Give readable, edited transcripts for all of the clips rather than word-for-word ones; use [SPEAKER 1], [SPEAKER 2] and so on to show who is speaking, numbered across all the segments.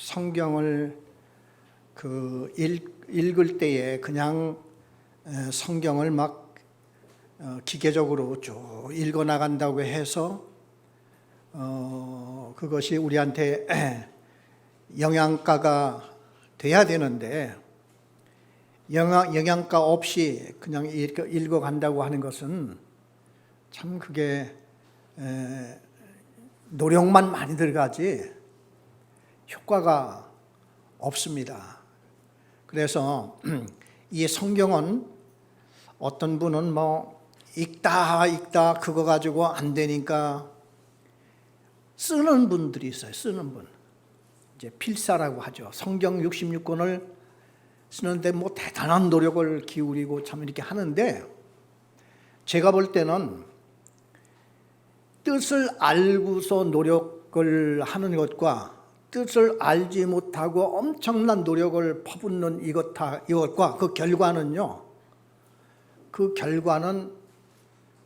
[SPEAKER 1] 성경을 읽을 때에 그냥 성경을 막 기계적으로 쭉 읽어 나간다고 해서 그것이 우리한테 영양가가 돼야 되는데 영양가 없이 그냥 읽어 간다고 하는 것은 참 그게 노력만 많이 들어가지 효과가 없습니다. 그래서 이 성경은 어떤 분은 읽다 그거 가지고 안 되니까 쓰는 분들이 있어요. 쓰는 분. 이제 필사라고 하죠. 성경 66권을 쓰는데 대단한 노력을 기울이고 참 이렇게 하는데 제가 볼 때는 뜻을 알고서 노력을 하는 것과 뜻을 알지 못하고 엄청난 노력을 퍼붓는 이것과 그 결과는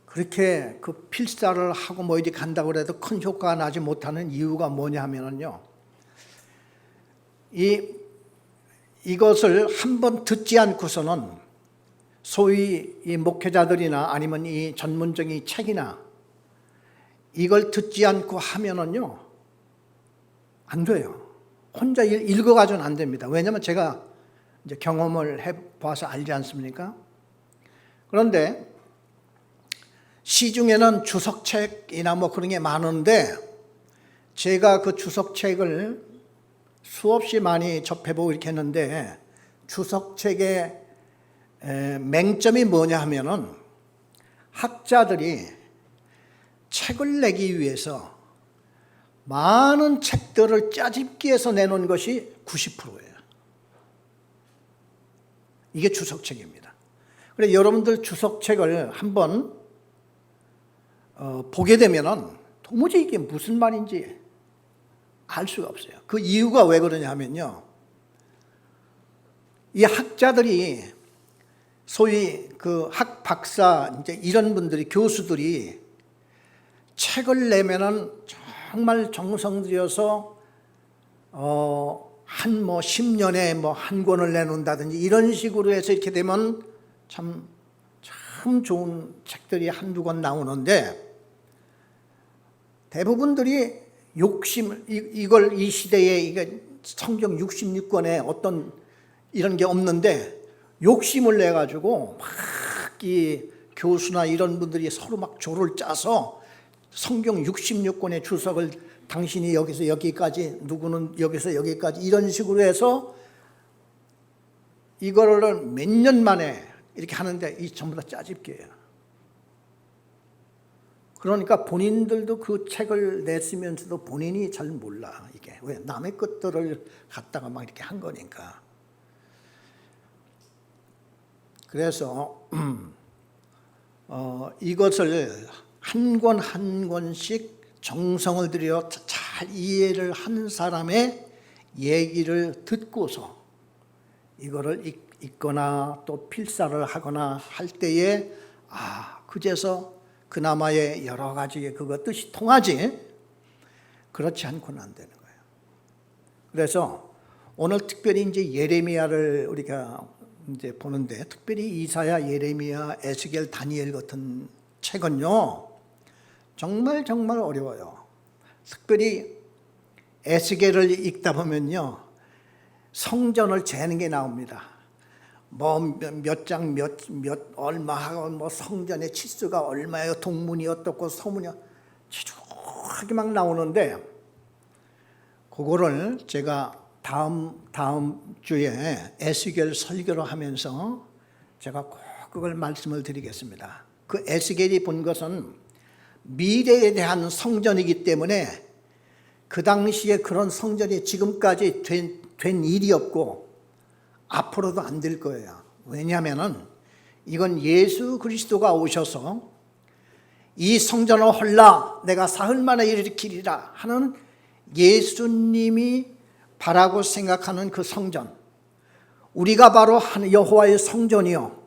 [SPEAKER 1] 그렇게 그 필사를 하고 이렇게 간다고 해도 큰 효과가 나지 못하는 이유가 뭐냐 하면요. 이것을 한번 듣지 않고서는 소위 이 목회자들이나 아니면 이 전문적인 책이나 이걸 듣지 않고 하면은요. 안 돼요. 혼자 읽어가지고는 안 됩니다. 왜냐하면 제가 이제 경험을 해봐서 알지 않습니까? 그런데 시중에는 주석책이나 그런 게 많은데 제가 그 주석책을 수없이 많이 접해보고 이렇게 했는데 주석책의 맹점이 뭐냐 하면은 학자들이 책을 내기 위해서 많은 책들을 짜집기 해서 내놓은 것이 90%예요. 이게 주석책입니다. 그래서 여러분들 주석책을 한번 보게 되면은 도무지 이게 무슨 말인지 알 수가 없어요. 그 이유가 왜 그러냐 하면요. 이 학자들이 소위 그 학 박사 이제 이런 분들이 교수들이 책을 내면은 정말 정성 들여서 한 10년에 한 권을 내놓는다든지 이런 식으로 해서 이렇게 되면 참 좋은 책들이 한두 권 나오는데 대부분들이 이 시대에 성경 66권에 어떤 이런 게 없는데 욕심을 내가지고 이 교수나 이런 분들이 서로 조를 짜서 성경 66권의 주석을 당신이 여기서 여기까지 누구는 여기서 여기까지 이런 식으로 해서 이거를 몇 년 만에 이렇게 하는데 이 전부 다 짜집기예요. 그러니까 본인들도 그 책을 냈으면서도 본인이 잘 몰라. 이게 왜 남의 것들을 갖다가 이렇게 한 거니까. 그래서 이것을 한 권 한 권씩 정성을 들여 잘 이해를 하는 사람의 얘기를 듣고서 이거를 읽거나 또 필사를 하거나 할 때에 그제서 그나마의 여러 가지의 그거 뜻이 통하지 그렇지 않고는 안 되는 거예요. 그래서 오늘 특별히 이제 예레미야를 우리가 이제 보는데 특별히 이사야, 예레미야, 에스겔, 다니엘 같은 책은요 정말 어려워요. 특별히 에스겔을 읽다 보면요 성전을 재는 게 나옵니다. 몇 장 얼마 하고 성전의 치수가 얼마예요, 동문이 어떻고 서문이 치주하게 나오는데 그거를 제가 다음 주에 에스겔 설교를 하면서 제가 꼭 그걸 말씀을 드리겠습니다. 그 에스겔이 본 것은 미래에 대한 성전이기 때문에 그 당시에 그런 성전이 지금까지 된 일이 없고 앞으로도 안 될 거예요. 왜냐하면 이건 예수 그리스도가 오셔서 이 성전을 헐라 내가 사흘 만에 일으키리라 하는 예수님이 바라고 생각하는 그 성전, 우리가 바로 여호와의 성전이요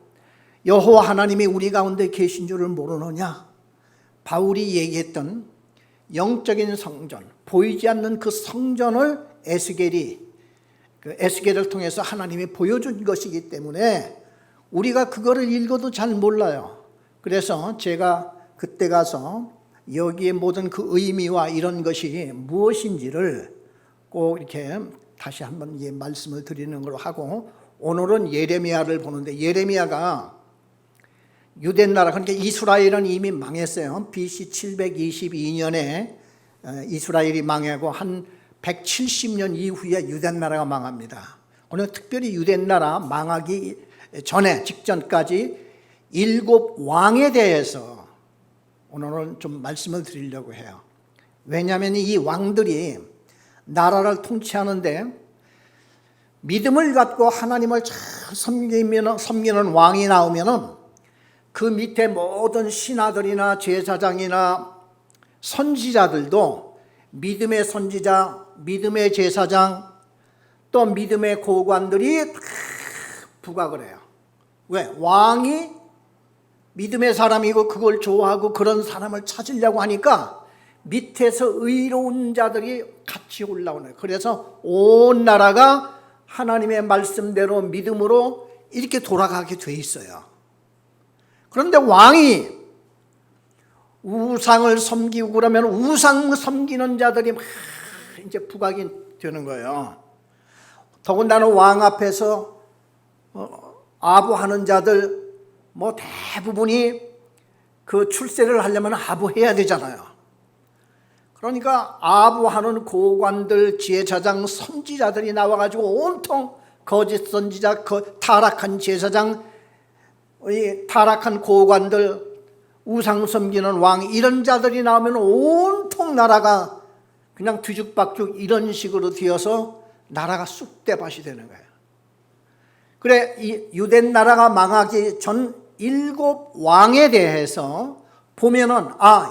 [SPEAKER 1] 여호와 하나님이 우리 가운데 계신 줄을 모르느냐. 바울이 얘기했던 영적인 성전, 보이지 않는 그 성전을 에스겔을 통해서 하나님이 보여준 것이기 때문에 우리가 그거를 읽어도 잘 몰라요. 그래서 제가 그때 가서 여기에 모든 그 의미와 이런 것이 무엇인지를 꼭 이렇게 다시 한번 말씀을 드리는 걸로 하고, 오늘은 예레미야를 보는데, 예레미야가 유대 나라, 그러니까 이스라엘은 이미 망했어요. BC 722년에 이스라엘이 망하고 한 170년 이후에 유대 나라가 망합니다. 오늘 특별히 유대 나라 망하기 전에 직전까지 7 왕에 대해서 오늘은 좀 말씀을 드리려고 해요. 왜냐하면 이 왕들이 나라를 통치하는데 믿음을 갖고 하나님을 잘 섬기는 왕이 나오면은 그 밑에 모든 신하들이나 제사장이나 선지자들도 믿음의 선지자, 믿음의 제사장, 또 믿음의 고관들이 다 부각을 해요. 왜? 왕이 믿음의 사람이고 그걸 좋아하고 그런 사람을 찾으려고 하니까 밑에서 의로운 자들이 같이 올라오는 거예요. 그래서 온 나라가 하나님의 말씀대로 믿음으로 이렇게 돌아가게 돼 있어요. 그런데 왕이 우상을 섬기고 그러면 우상 섬기는 자들이 막 이제 부각이 되는 거예요. 더군다나 왕 앞에서 아부하는 자들 뭐 대부분이 그 출세를 하려면 아부해야 되잖아요. 그러니까 아부하는 고관들, 제사장, 선지자들이 나와가지고 온통 거짓 선지자, 타락한 제사장, 타락한 고관들, 우상 섬기는 왕, 이런 자들이 나오면 온통 나라가 그냥 뒤죽박죽 이런 식으로 되어서 나라가 쑥대밭이 되는 거예요. 그래, 이 유대 나라가 망하기 전 7 왕에 대해서 보면은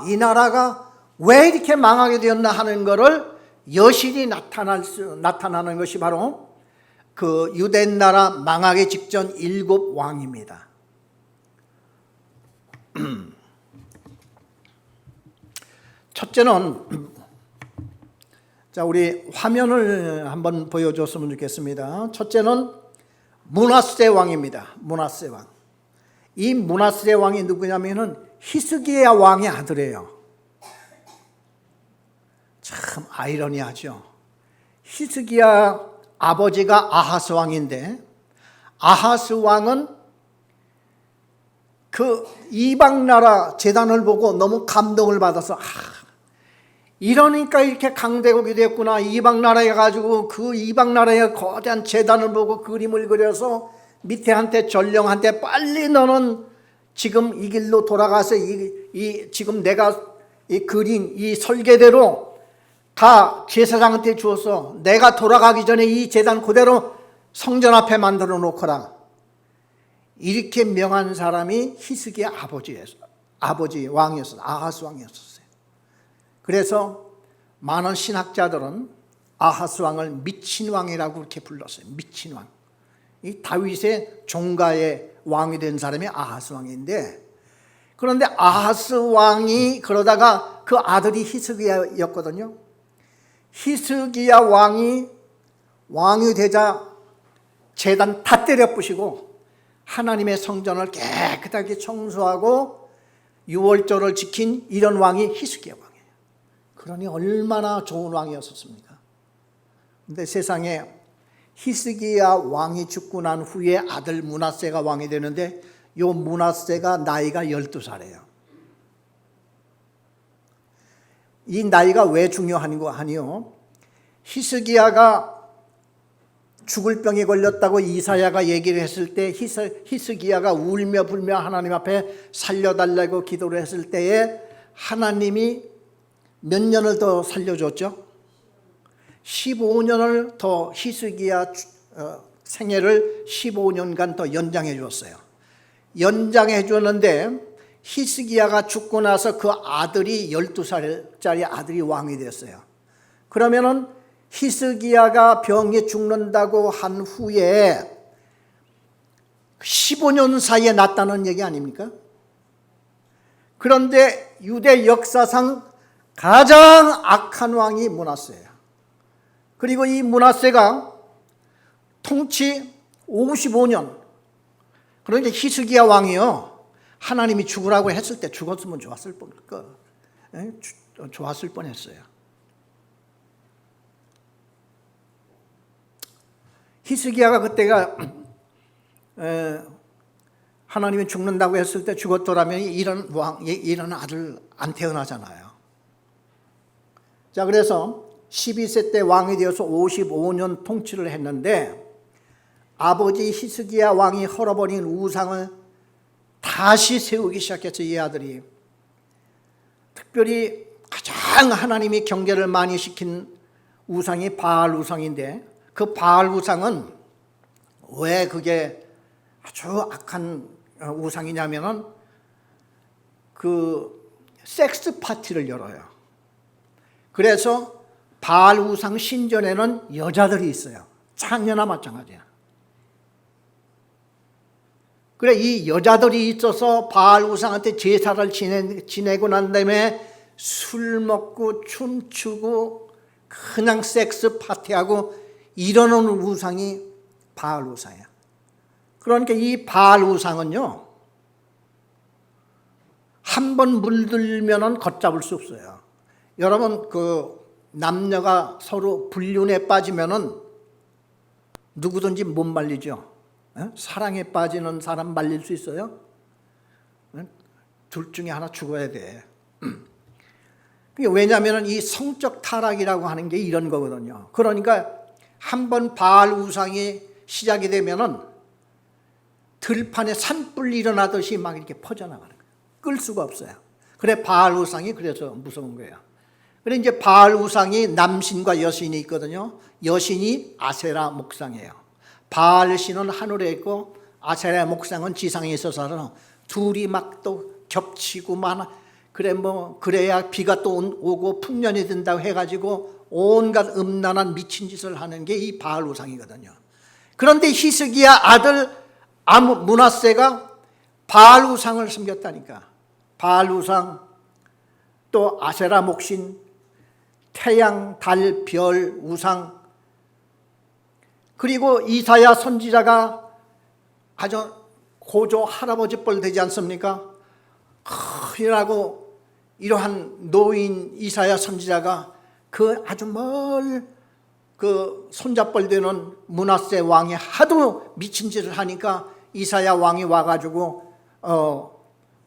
[SPEAKER 1] 이 나라가 왜 이렇게 망하게 되었나 하는 것을 여실히 나타나는 것이 바로 그 유대 나라 망하기 직전 7 왕입니다. 첫째는, 자, 우리 화면을 한번 보여줬으면 좋겠습니다. 첫째는 므낫세 왕입니다. 므낫세 왕. 이 므낫세 왕이 누구냐면은 히스기야 왕의 아들이에요. 참 아이러니하죠. 히스기야 아버지가 아하스 왕인데, 아하스 왕은 그 이방 나라 제단을 보고 너무 감동을 받아서 이러니까 이렇게 강대국이 됐구나. 이방 나라에 가지고 그 이방 나라의 거대한 제단을 보고 그림을 그려서 밑에 한테 전령한테 빨리 너는 지금 이 길로 돌아가서 지금 내가 이 그린 이 설계대로 다 제사장한테 주어서 내가 돌아가기 전에 이 제단 그대로 성전 앞에 만들어 놓거라. 이렇게 명한 사람이 히스기야 아버지 왕이었어요. 아하스 왕이었어요. 그래서 많은 신학자들은 아하스 왕을 미친 왕이라고 그렇게 불렀어요. 미친 왕. 이 다윗의 종가의 왕이 된 사람이 아하스 왕인데, 그런데 아하스 왕이 그러다가 그 아들이 히스기야였거든요. 히스기야 왕이 되자 제단 다 때려 부시고 하나님의 성전을 깨끗하게 청소하고 유월절을 지킨 이런 왕이 히스기야 왕이에요. 그러니 얼마나 좋은 왕이었습니까? 그런데 세상에 히스기야 왕이 죽고 난 후에 아들 므낫세가 왕이 되는데, 이 므낫세가 나이가 12살이에요. 이 나이가 왜 중요한가 하니요, 히스기야가 죽을 병에 걸렸다고 이사야가 얘기를 했을 때 히스기야가 울며 불며 하나님 앞에 살려달라고 기도를 했을 때에 하나님이 몇 년을 더 살려줬죠? 15년을 더 히스기야 생애를 15년간 더 연장해 주었어요. 연장해 주었는데 히스기야가 죽고 나서 그 아들이 12살짜리 아들이 왕이 됐어요. 그러면은 히스기야가 병에 죽는다고 한 후에 15년 사이에 났다는 얘기 아닙니까? 그런데 유대 역사상 가장 악한 왕이 므낫세예요. 그리고 이 므낫세가 통치 55년, 그런데 히스기야 왕이요, 하나님이 죽으라고 했을 때 죽었으면 좋았을 뻔했어요. 히스기야가 그때가 하나님이 죽는다고 했을 때 죽었더라면 이런 아들 안 태어나잖아요. 자, 그래서 12세 때 왕이 되어서 55년 통치를 했는데, 아버지 히스기야 왕이 헐어버린 우상을 다시 세우기 시작했어요. 이 아들이. 특별히 가장 하나님이 경계를 많이 시킨 우상이 바알 우상인데, 그 바알 우상은 왜 그게 아주 악한 우상이냐면은 그 섹스 파티를 열어요. 그래서 바알 우상 신전에는 여자들이 있어요. 창녀나 마찬가지야. 그래, 이 여자들이 있어서 바알 우상한테 제사를 지내고 난 다음에 술 먹고 춤추고 그냥 섹스 파티하고 이러는 우상이 바알 우상이야. 그러니까 이 바알 우상은요, 한 번 물들면은 걷잡을 수 없어요. 여러분, 그 남녀가 서로 불륜에 빠지면은 누구든지 못 말리죠. 사랑에 빠지는 사람 말릴 수 있어요? 둘 중에 하나 죽어야 돼. 왜냐하면 이 성적 타락이라고 하는 게 이런 거거든요. 그러니까 한번 바알 우상이 시작이 되면은 들판에 산불 일어나듯이 막 이렇게 퍼져나가는 거예요. 끌 수가 없어요. 그래, 바알 우상이 그래서 무서운 거예요. 그래, 이제 바알 우상이 남신과 여신이 있거든요. 여신이 아세라 목상이에요. 바알 신은 하늘에 있고 아세라 목상은 지상에 있어서 둘이 막 또 겹치고만, 그래야 비가 또 오고 풍년이 든다고 해가지고 온갖 음란한 미친 짓을 하는 게 이 바알 우상이거든요. 그런데 히스기야 아들 므낫세가 바알 우상을 섬겼다니까. 바알 우상, 또 아세라 목신, 태양, 달, 별 우상, 그리고 이사야 선지자가 아주 고조 할아버지 뻘 되지 않습니까? 이라고 이러한 노인 이사야 선지자가 그 아주 그 손잡벌 되는 므낫세 왕이 하도 미친 짓을 하니까 이사야 왕이 와가지고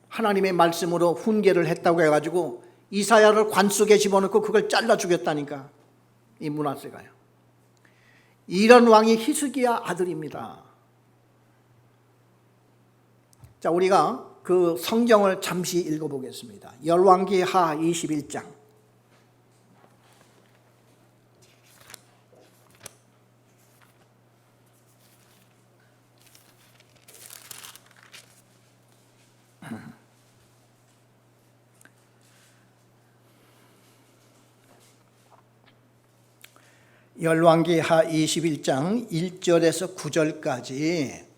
[SPEAKER 1] 하나님의 말씀으로 훈계를 했다고 해가지고 이사야를 관 속에 집어넣고 그걸 잘라 죽였다니까, 이 므낫세가요. 이런 왕이 히스기야 아들입니다. 자, 우리가 그 성경을 잠시 읽어보겠습니다. 열왕기하 21장. 열왕기하 21장 1절에서 9절까지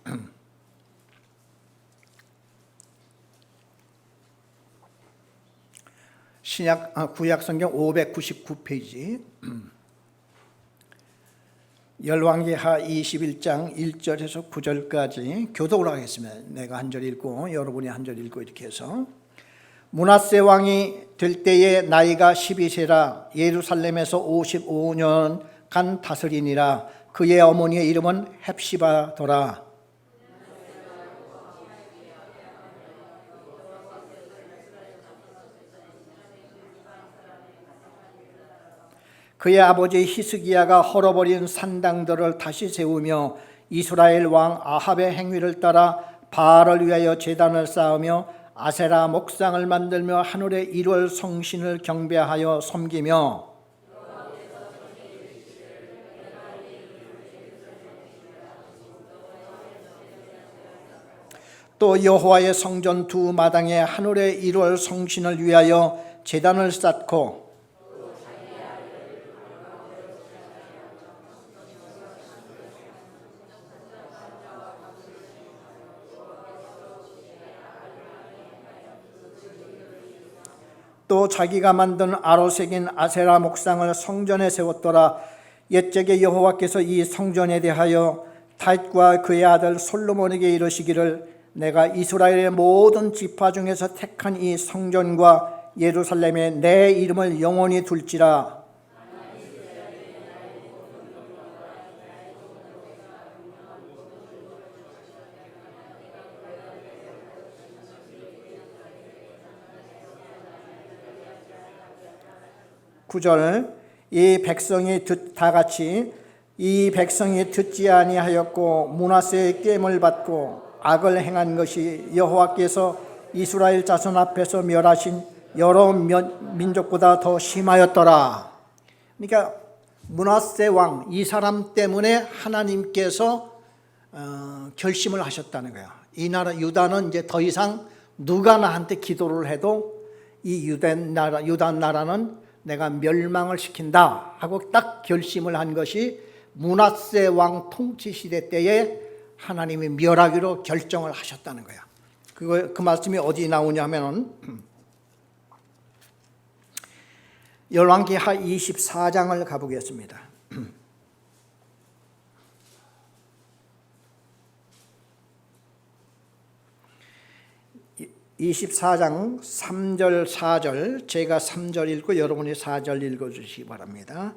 [SPEAKER 1] 구약성경 599페이지 열왕기하 21장 1절에서 9절까지 교독을 하겠습니다. 내가 한 절 읽고 여러분이 한 절 읽고 이렇게 해서, 므낫세 왕이 될 때에 나이가 12세라 예루살렘에서 55년 간 다스리니라. 그의 어머니의 이름은 헵시바더라. 그의 아버지 히스기야가 헐어버린 산당들을 다시 세우며 이스라엘 왕 아합의 행위를 따라 바알을 위하여 제단을 쌓으며 아세라 목상을 만들며 하늘의 일월 성신을 경배하여 섬기며 또 여호와의 성전 두 마당에 하늘의 일월 성신을 위하여 제단을 쌓고 또 자기가 만든 아로색인 아세라 목상을 성전에 세웠더라. 옛적에 여호와께서 이 성전에 대하여 다윗과 그의 아들 솔로몬에게 이르시기를 내가 이스라엘의 모든 지파 중에서 택한 이 성전과 예루살렘에 내 이름을 영원히 둘지라. 구절 이 백성이 다 같이 이 백성이 듣지 아니하였고 므낫세의 깸을 받고 악을 행한 것이 여호와께서 이스라엘 자손 앞에서 멸하신 여러 민족보다 더 심하였더라. 그러니까 므낫세 왕 이 사람 때문에 하나님께서 결심을 하셨다는 거예요. 이 나라 유다는 이제 더 이상 누가 나한테 기도를 해도 이 유다 나라는 내가 멸망을 시킨다 하고 딱 결심을 한 것이 므낫세 왕 통치 시대 때에 하나님이 멸하기로 결정을 하셨다는 거야. 그 말씀이 어디 나오냐면은 열왕기하 24장을 가보겠습니다. 24장 3절 4절 제가 3절 읽고 여러분이 4절 읽어주시기 바랍니다.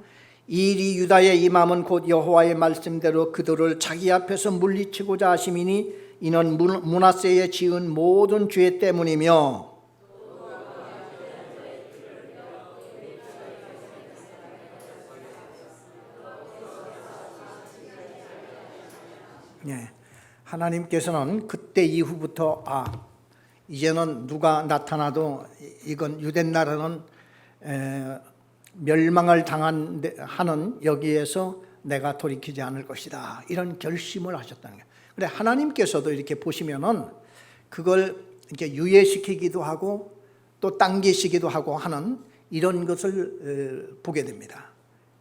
[SPEAKER 1] 이 일이 유다에 임함은 곧 여호와의 말씀대로 그들을 자기 앞에서 물리치고자 하심이니 이는 므낫세에 지은 모든 죄 때문이며 하나님께서는 그때 이후부터 이제는 누가 나타나도 이건 유대 나라는 멸망을 하는 여기에서 내가 돌이키지 않을 것이다. 이런 결심을 하셨다는 거예요. 그래 하나님께서도 이렇게 보시면은 그걸 이렇게 유예시키기도 하고 또 당기시기도 하고 하는 이런 것을 보게 됩니다.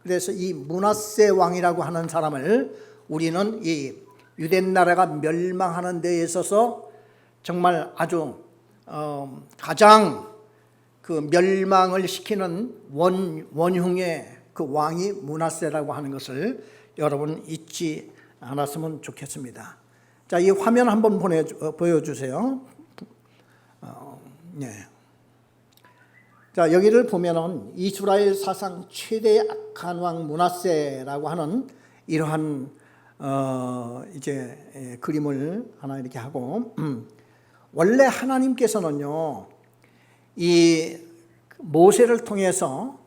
[SPEAKER 1] 그래서 이 므낫세 왕이라고 하는 사람을 우리는 이 유대 나라가 멸망하는 데에 있어서 정말 아주 가장 그 멸망을 시키는 원흉의 그 왕이 므낫세라고 하는 것을 여러분 잊지 않았으면 좋겠습니다. 자, 이 화면 한번 보여주세요. 자, 여기를 보면은 이스라엘 사상 최대 악한 왕 므낫세라고 하는 이러한 이제 그림을 하나 이렇게 하고 원래 하나님께서는요 이 모세를 통해서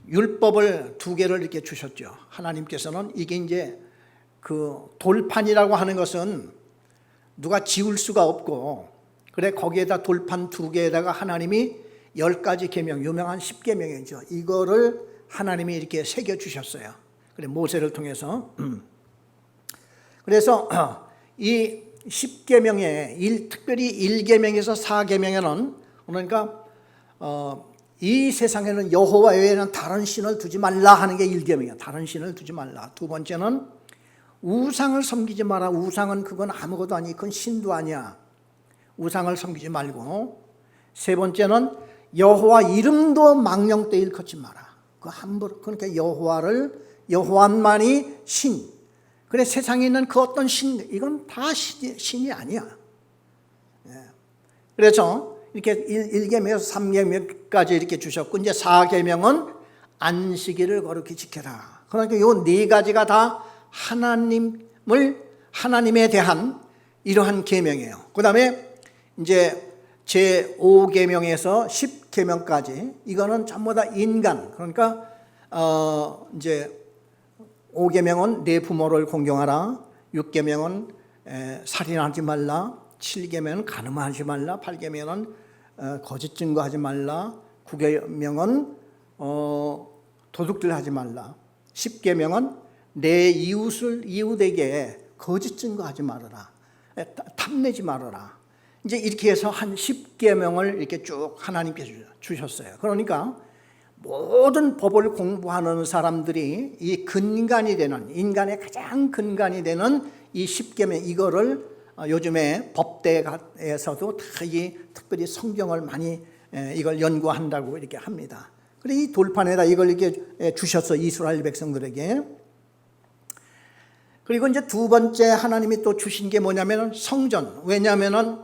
[SPEAKER 1] 율법을 2개를 이렇게 주셨죠. 하나님께서는 이게 이제 그 돌판이라고 하는 것은 누가 지울 수가 없고 그래 거기에다 돌판 2개에다가 하나님이 10가지 계명 유명한 10계명이죠. 이거를 하나님이 이렇게 새겨 주셨어요. 그래 모세를 통해서 그래서 이 10계명에 특별히 1계명에서 4계명에는 그러니까 이 세상에는 여호와 외에는 다른 신을 두지 말라 하는 게 1계명이에요. 다른 신을 두지 말라. 2번째는 우상을 섬기지 마라. 우상은 그건 아무것도 아니 그건 신도 아니야. 우상을 섬기지 말고 3번째는 여호와 이름도 망령되 일컫지 마라. 그 함부로 그러니까 여호와만이 신. 그래 세상에 있는 그 어떤 신 이건 다 신이 아니야. 그래서 이렇게 1계명에서 3계명까지 이렇게 주셨고 이제 4계명은 안식일을 거룩히 지켜라. 그러니까 이 4가지가 다 하나님에 대한 이러한 계명이에요. 그다음에 이제 제5계명에서 10계명까지 이거는 전부 다 인간. 그러니까 이제 5계명은 내 부모를 공경하라. 6계명은 살인하지 말라. 7계명은 간음하지 말라. 8계명은 거짓 증거하지 말라. 9계명은 도둑질하지 말라. 10계명은 내 이웃에게 거짓 증거하지 말아라. 탐내지 말아라. 이제 이렇게 해서 한 10계명을 이렇게 쭉 하나님께서 주셨어요. 그러니까 모든 법을 공부하는 사람들이 이 근간이 되는 인간의 가장 근간이 되는 이 10계명 이거를 요즘에 법대에서도 특별히 성경을 많이 이걸 연구한다고 이렇게 합니다. 그래 이 돌판에다 이걸 이렇게 주셨어 이스라엘 백성들에게. 그리고 이제 두 번째 하나님이 또 주신 게 뭐냐면 성전. 왜냐하면은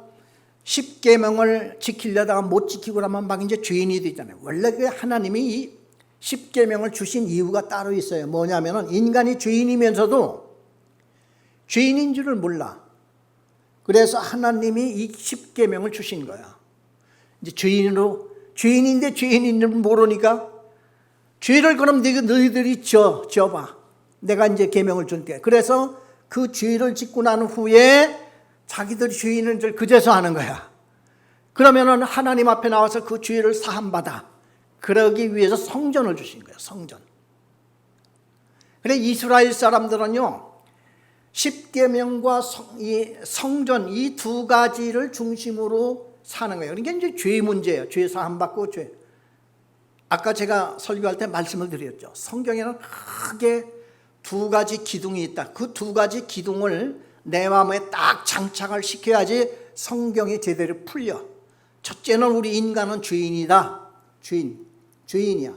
[SPEAKER 1] 십계명을 지키려다가 못 지키고 나면 막 이제 죄인이 되잖아요. 원래 그 하나님이 이 십계명을 주신 이유가 따로 있어요. 뭐냐면은 인간이 죄인이면서도 죄인인 줄을 몰라. 그래서 하나님이 이 십계명을 주신 거야. 이제 죄인인데 죄인인 줄 모르니까 죄를 그럼 너희들이 지어봐. 내가 이제 계명을 줄게. 그래서 그 죄를 짓고 난 후에 자기들이 죄인인 줄 그제서 하는 거야. 그러면은 하나님 앞에 나와서 그 죄를 사함받아. 그러기 위해서 성전을 주신 거예요. 성전. 그래 이스라엘 사람들은요, 십계명과 성전 이 두 가지를 중심으로 사는 거예요. 그러니까 이제 죄 문제예요. 죄 사함받고 죄. 아까 제가 설교할 때 말씀을 드렸죠. 성경에는 크게 두 가지 기둥이 있다. 그 두 가지 기둥을 내 마음에 딱 장착을 시켜야지 성경이 제대로 풀려. 첫째는 우리 인간은 죄인이다. 죄인이야.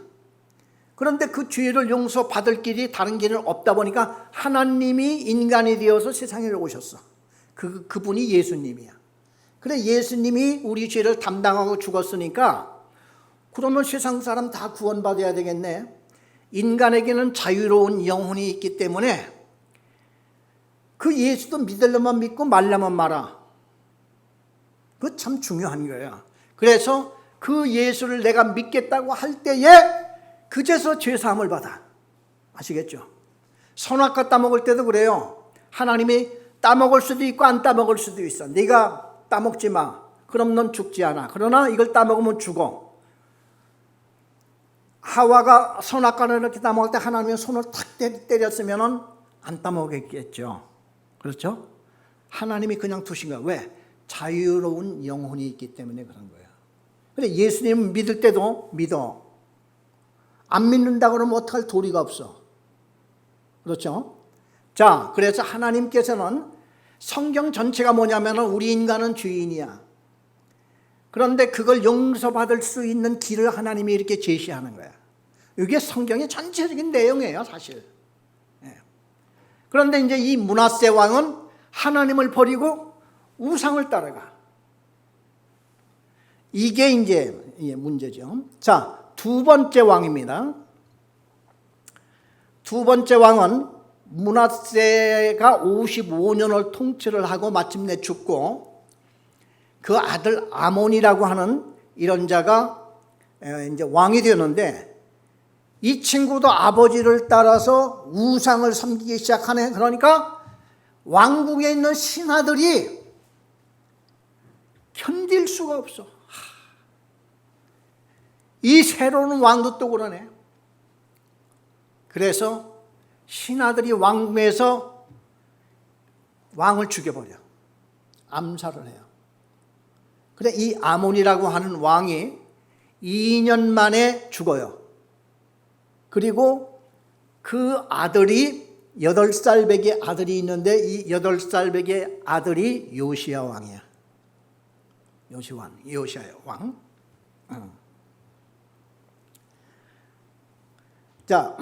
[SPEAKER 1] 그런데 그 죄를 용서받을 길이 다른 길은 없다 보니까 하나님이 인간이 되어서 세상에 오셨어. 그분이 예수님이야. 그래 예수님이 우리 죄를 담당하고 죽었으니까 그러면 세상 사람 다 구원받아야 되겠네. 인간에게는 자유로운 영혼이 있기 때문에 그 예수도 믿으려면 믿고 말려면 말아. 그거 참 중요한 거야. 그래서 그 예수를 내가 믿겠다고 할 때에 그제서 죄사함을 받아. 아시겠죠? 선악과 따먹을 때도 그래요. 하나님이 따먹을 수도 있고 안 따먹을 수도 있어. 네가 따먹지 마. 그럼 넌 죽지 않아. 그러나 이걸 따먹으면 죽어. 하와가 선악과를 이렇게 따먹을 때 하나님이 손을 탁 때렸으면 안 따먹겠죠. 그렇죠? 하나님이 그냥 두신 거야. 왜? 자유로운 영혼이 있기 때문에 그런 거야. 그래 예수님 믿을 때도 믿어. 안 믿는다 그러면 어떡할 도리가 없어. 그렇죠? 자, 그래서 하나님께서는 성경 전체가 뭐냐면 우리 인간은 죄인이야. 그런데 그걸 용서받을 수 있는 길을 하나님이 이렇게 제시하는 거야. 이게 성경의 전체적인 내용이에요, 사실. 그런데 이제 이 므낫세 왕은 하나님을 버리고 우상을 따라가. 이게 이제 문제죠. 자, 두 번째 왕입니다. 두 번째 왕은 므낫세가 55년을 통치를 하고 마침내 죽고 그 아들 아몬이라고 하는 이런 자가 이제 왕이 되었는데 이 친구도 아버지를 따라서 우상을 섬기기 시작하네. 그러니까 왕궁에 있는 신하들이 견딜 수가 없어. 이 새로운 왕도 또 그러네. 그래서 신하들이 왕궁에서 왕을 죽여버려. 암살을 해요. 그래 이 아몬이라고 하는 왕이 2년 만에 죽어요. 그리고 그 아들이 8살 배기 아들이 있는데 이 8살 배기 아들이 요시야 왕이야. 요시야 왕. 자,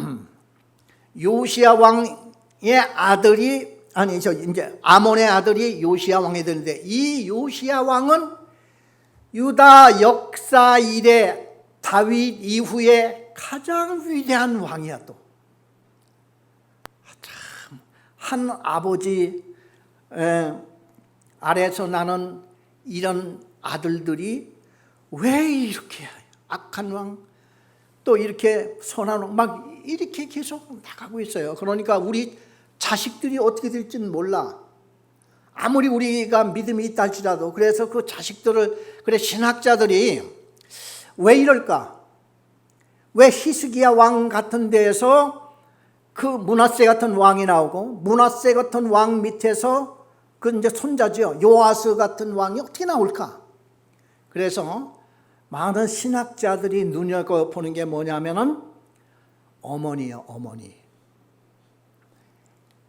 [SPEAKER 1] 요시야 왕의 아들이 이제 아몬의 아들이 요시야 왕이 되는데 이 요시야 왕은 유다 역사 이래 다윗 이후에 가장 위대한 왕이야. 또 참 한 아버지 아래서 나는 이런 아들들이 왜 이렇게 악한 왕 또 이렇게 선한 왕 막 이렇게 계속 나가고 있어요. 그러니까 우리 자식들이 어떻게 될지는 몰라. 아무리 우리가 믿음이 있다 할지라도. 그래서 그 자식들을 그래 신학자들이 왜 이럴까? 왜 히스기야 왕 같은 데에서 그 므낫세 같은 왕이 나오고 므낫세 같은 왕 밑에서 그 이제 손자죠. 요아스 같은 왕이 어떻게 나올까? 그래서 많은 신학자들이 눈여겨보는 게 뭐냐면은 어머니예요, 어머니.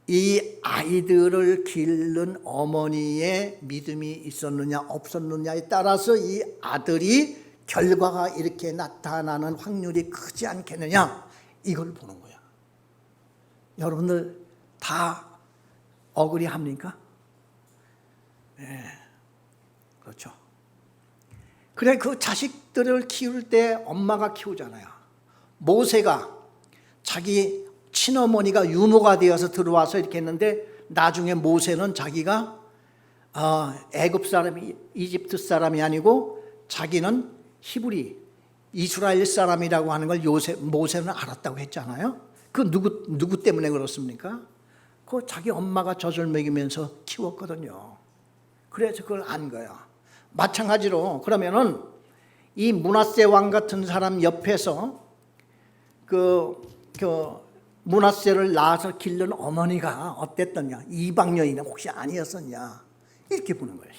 [SPEAKER 1] 이 아이들을 기른 어머니의 믿음이 있었느냐 없었느냐에 따라서 이 아들이 결과가 이렇게 나타나는 확률이 크지 않겠느냐 이걸 보는 거야. 여러분들 다 억울해합니까? 네, 그렇죠. 그래 그 자식들을 키울 때 엄마가 키우잖아요. 모세가 자기 친어머니가 유모가 되어서 들어와서 이렇게 했는데 나중에 모세는 자기가 애굽 사람이 이집트 사람이 아니고 자기는 히브리 이스라엘 사람이라고 하는 걸 모세는 알았다고 했잖아요. 그 누구 때문에 그렇습니까? 그 자기 엄마가 젖을 먹이면서 키웠거든요. 그래서 그걸 안 거야. 마찬가지로 그러면은 이 므낫세 왕 같은 사람 옆에서 그 므낫세를 낳아서 기른 어머니가 어땠더냐? 이방 여인 혹시 아니었었냐? 이렇게 보는 거예요.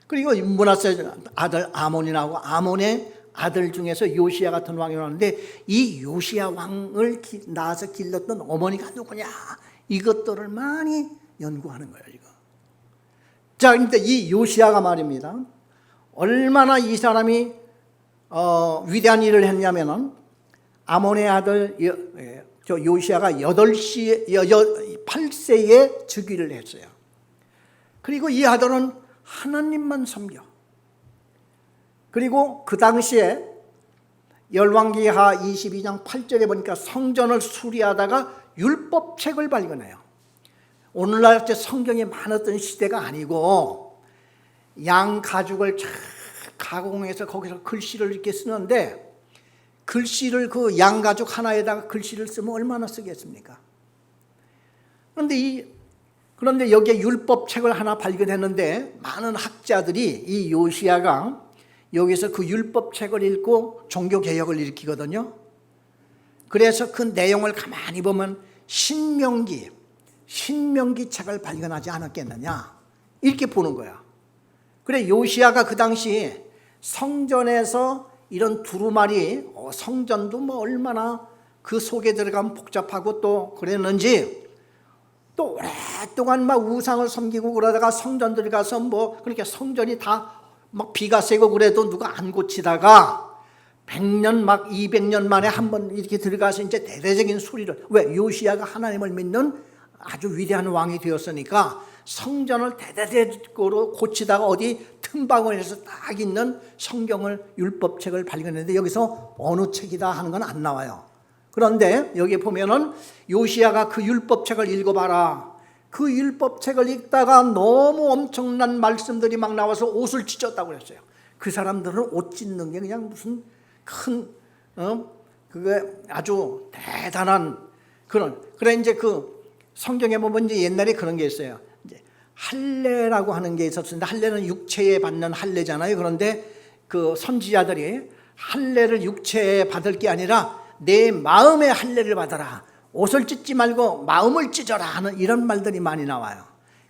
[SPEAKER 1] 그리고 므낫세 아들 아몬이 나오고 아몬의 아들 중에서 요시야 같은 왕이 나오는데 이 요시야 왕을 낳아서 길렀던 어머니가 누구냐? 이것들을 많이 연구하는 거예요. 이거. 자, 그런데 이 요시야가 말입니다. 얼마나 이 사람이 위대한 일을 했냐면은 아몬의 아들 요시야가 8세에 즉위를 했어요. 그리고 이 아들은 하나님만 섬겨. 그리고 그 당시에 열왕기하 22장 8절에 보니까 성전을 수리하다가 율법책을 발견해요. 오늘날 성경이 많았던 시대가 아니고 양 가죽을 쫙 가공해서 거기서 글씨를 이렇게 쓰는데 글씨를 그 양 가죽 하나에다가 글씨를 쓰면 얼마나 쓰겠습니까? 그런데 여기에 율법책을 하나 발견했는데 많은 학자들이 이 요시야가 여기서 그 율법책을 읽고 종교개혁을 일으키거든요. 그래서 그 내용을 가만히 보면 신명기 책을 발견하지 않았겠느냐 이렇게 보는 거야. 그래 요시야가 그 당시 성전에서 이런 두루마리 성전도 뭐 얼마나 그 속에 들어가면 복잡하고 또 그랬는지 또 오랫동안 막 우상을 섬기고 그러다가 성전 들어가서 뭐 그렇게 성전이 다 막 비가 세고 그래도 누가 안 고치다가 100년 막 200년 만에 한번 이렇게 들어가서 이제 대대적인 소리를 왜 요시야가 하나님을 믿는 아주 위대한 왕이 되었으니까 성전을 대대적으로 고치다가 어디 틈바구니에서 딱 있는 성경을 율법책을 발견했는데 여기서 어느 책이다 하는 건 안 나와요. 그런데 여기 보면은 요시야가 그 율법책을 읽어봐라. 그 율법책을 읽다가 너무 엄청난 말씀들이 막 나와서 옷을 찢었다고 그랬어요. 그 사람들은 옷 찢는 게 그냥 무슨 큰 그게 아주 대단한 그래 이제 그 성경에 보면 이제 옛날에 그런 게 있어요. 이제 할례라고 하는 게 있었는데 할례는 육체에 받는 할례잖아요. 그런데 그 선지자들이 할례를 육체에 받을 게 아니라 내 마음의 할례를 받아라. 옷을 찢지 말고 마음을 찢어라 하는 이런 말들이 많이 나와요.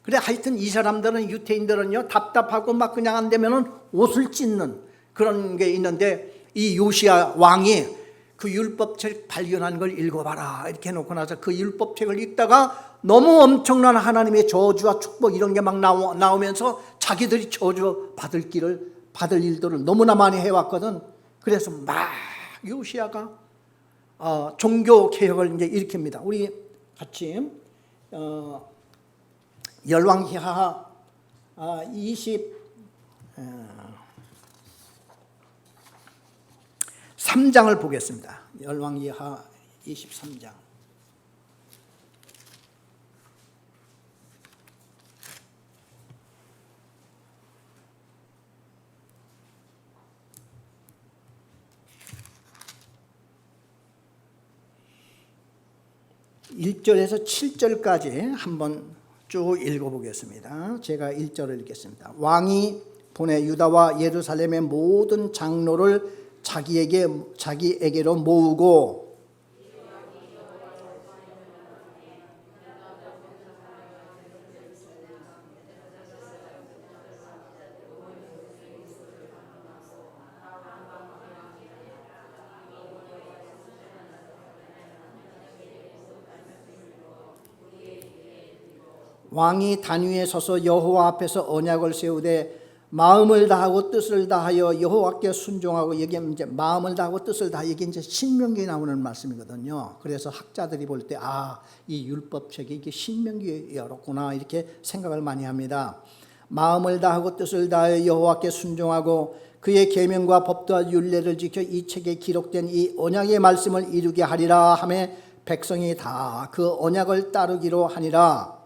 [SPEAKER 1] 그래 하여튼 이 사람들은 유태인들은요 답답하고 막 그냥 안 되면은 옷을 찢는 그런 게 있는데 이 요시야 왕이 그 율법책 발견한 걸 읽어봐라 이렇게 해놓고 나서 그 율법책을 읽다가 너무 엄청난 하나님의 저주와 축복 이런 게 막 나오면서 자기들이 저주 받을 일들을 너무나 많이 해왔거든. 그래서 막 요시야가 종교 개혁을 이제 일으킵니다. 우리 같이 열왕기하 23장을 보겠습니다. 열왕기하 23장. (1절에서) (7절까지) 한번 쭉 읽어보겠습니다. 제가 1절을 읽겠습니다. 왕이 보내 유다와 예루살렘의 모든 장로를 자기에게로 모으고 왕이 단 위에 서서 여호와 앞에서 언약을 세우되 마음을 다하고 뜻을 다하여 여호와께 순종하고, 여기 이제 마음을 다하고 뜻을 다하여, 이게 이제 신명기에 나오는 말씀이거든요. 그래서 학자들이 볼 때 이 율법책이 이게 신명기였구나 이렇게 생각을 많이 합니다. 마음을 다하고 뜻을 다하여 여호와께 순종하고 그의 계명과 법도와 율례를 지켜 이 책에 기록된 이 언약의 말씀을 이루게 하리라 하며 백성이 다 그 언약을 따르기로 하니라.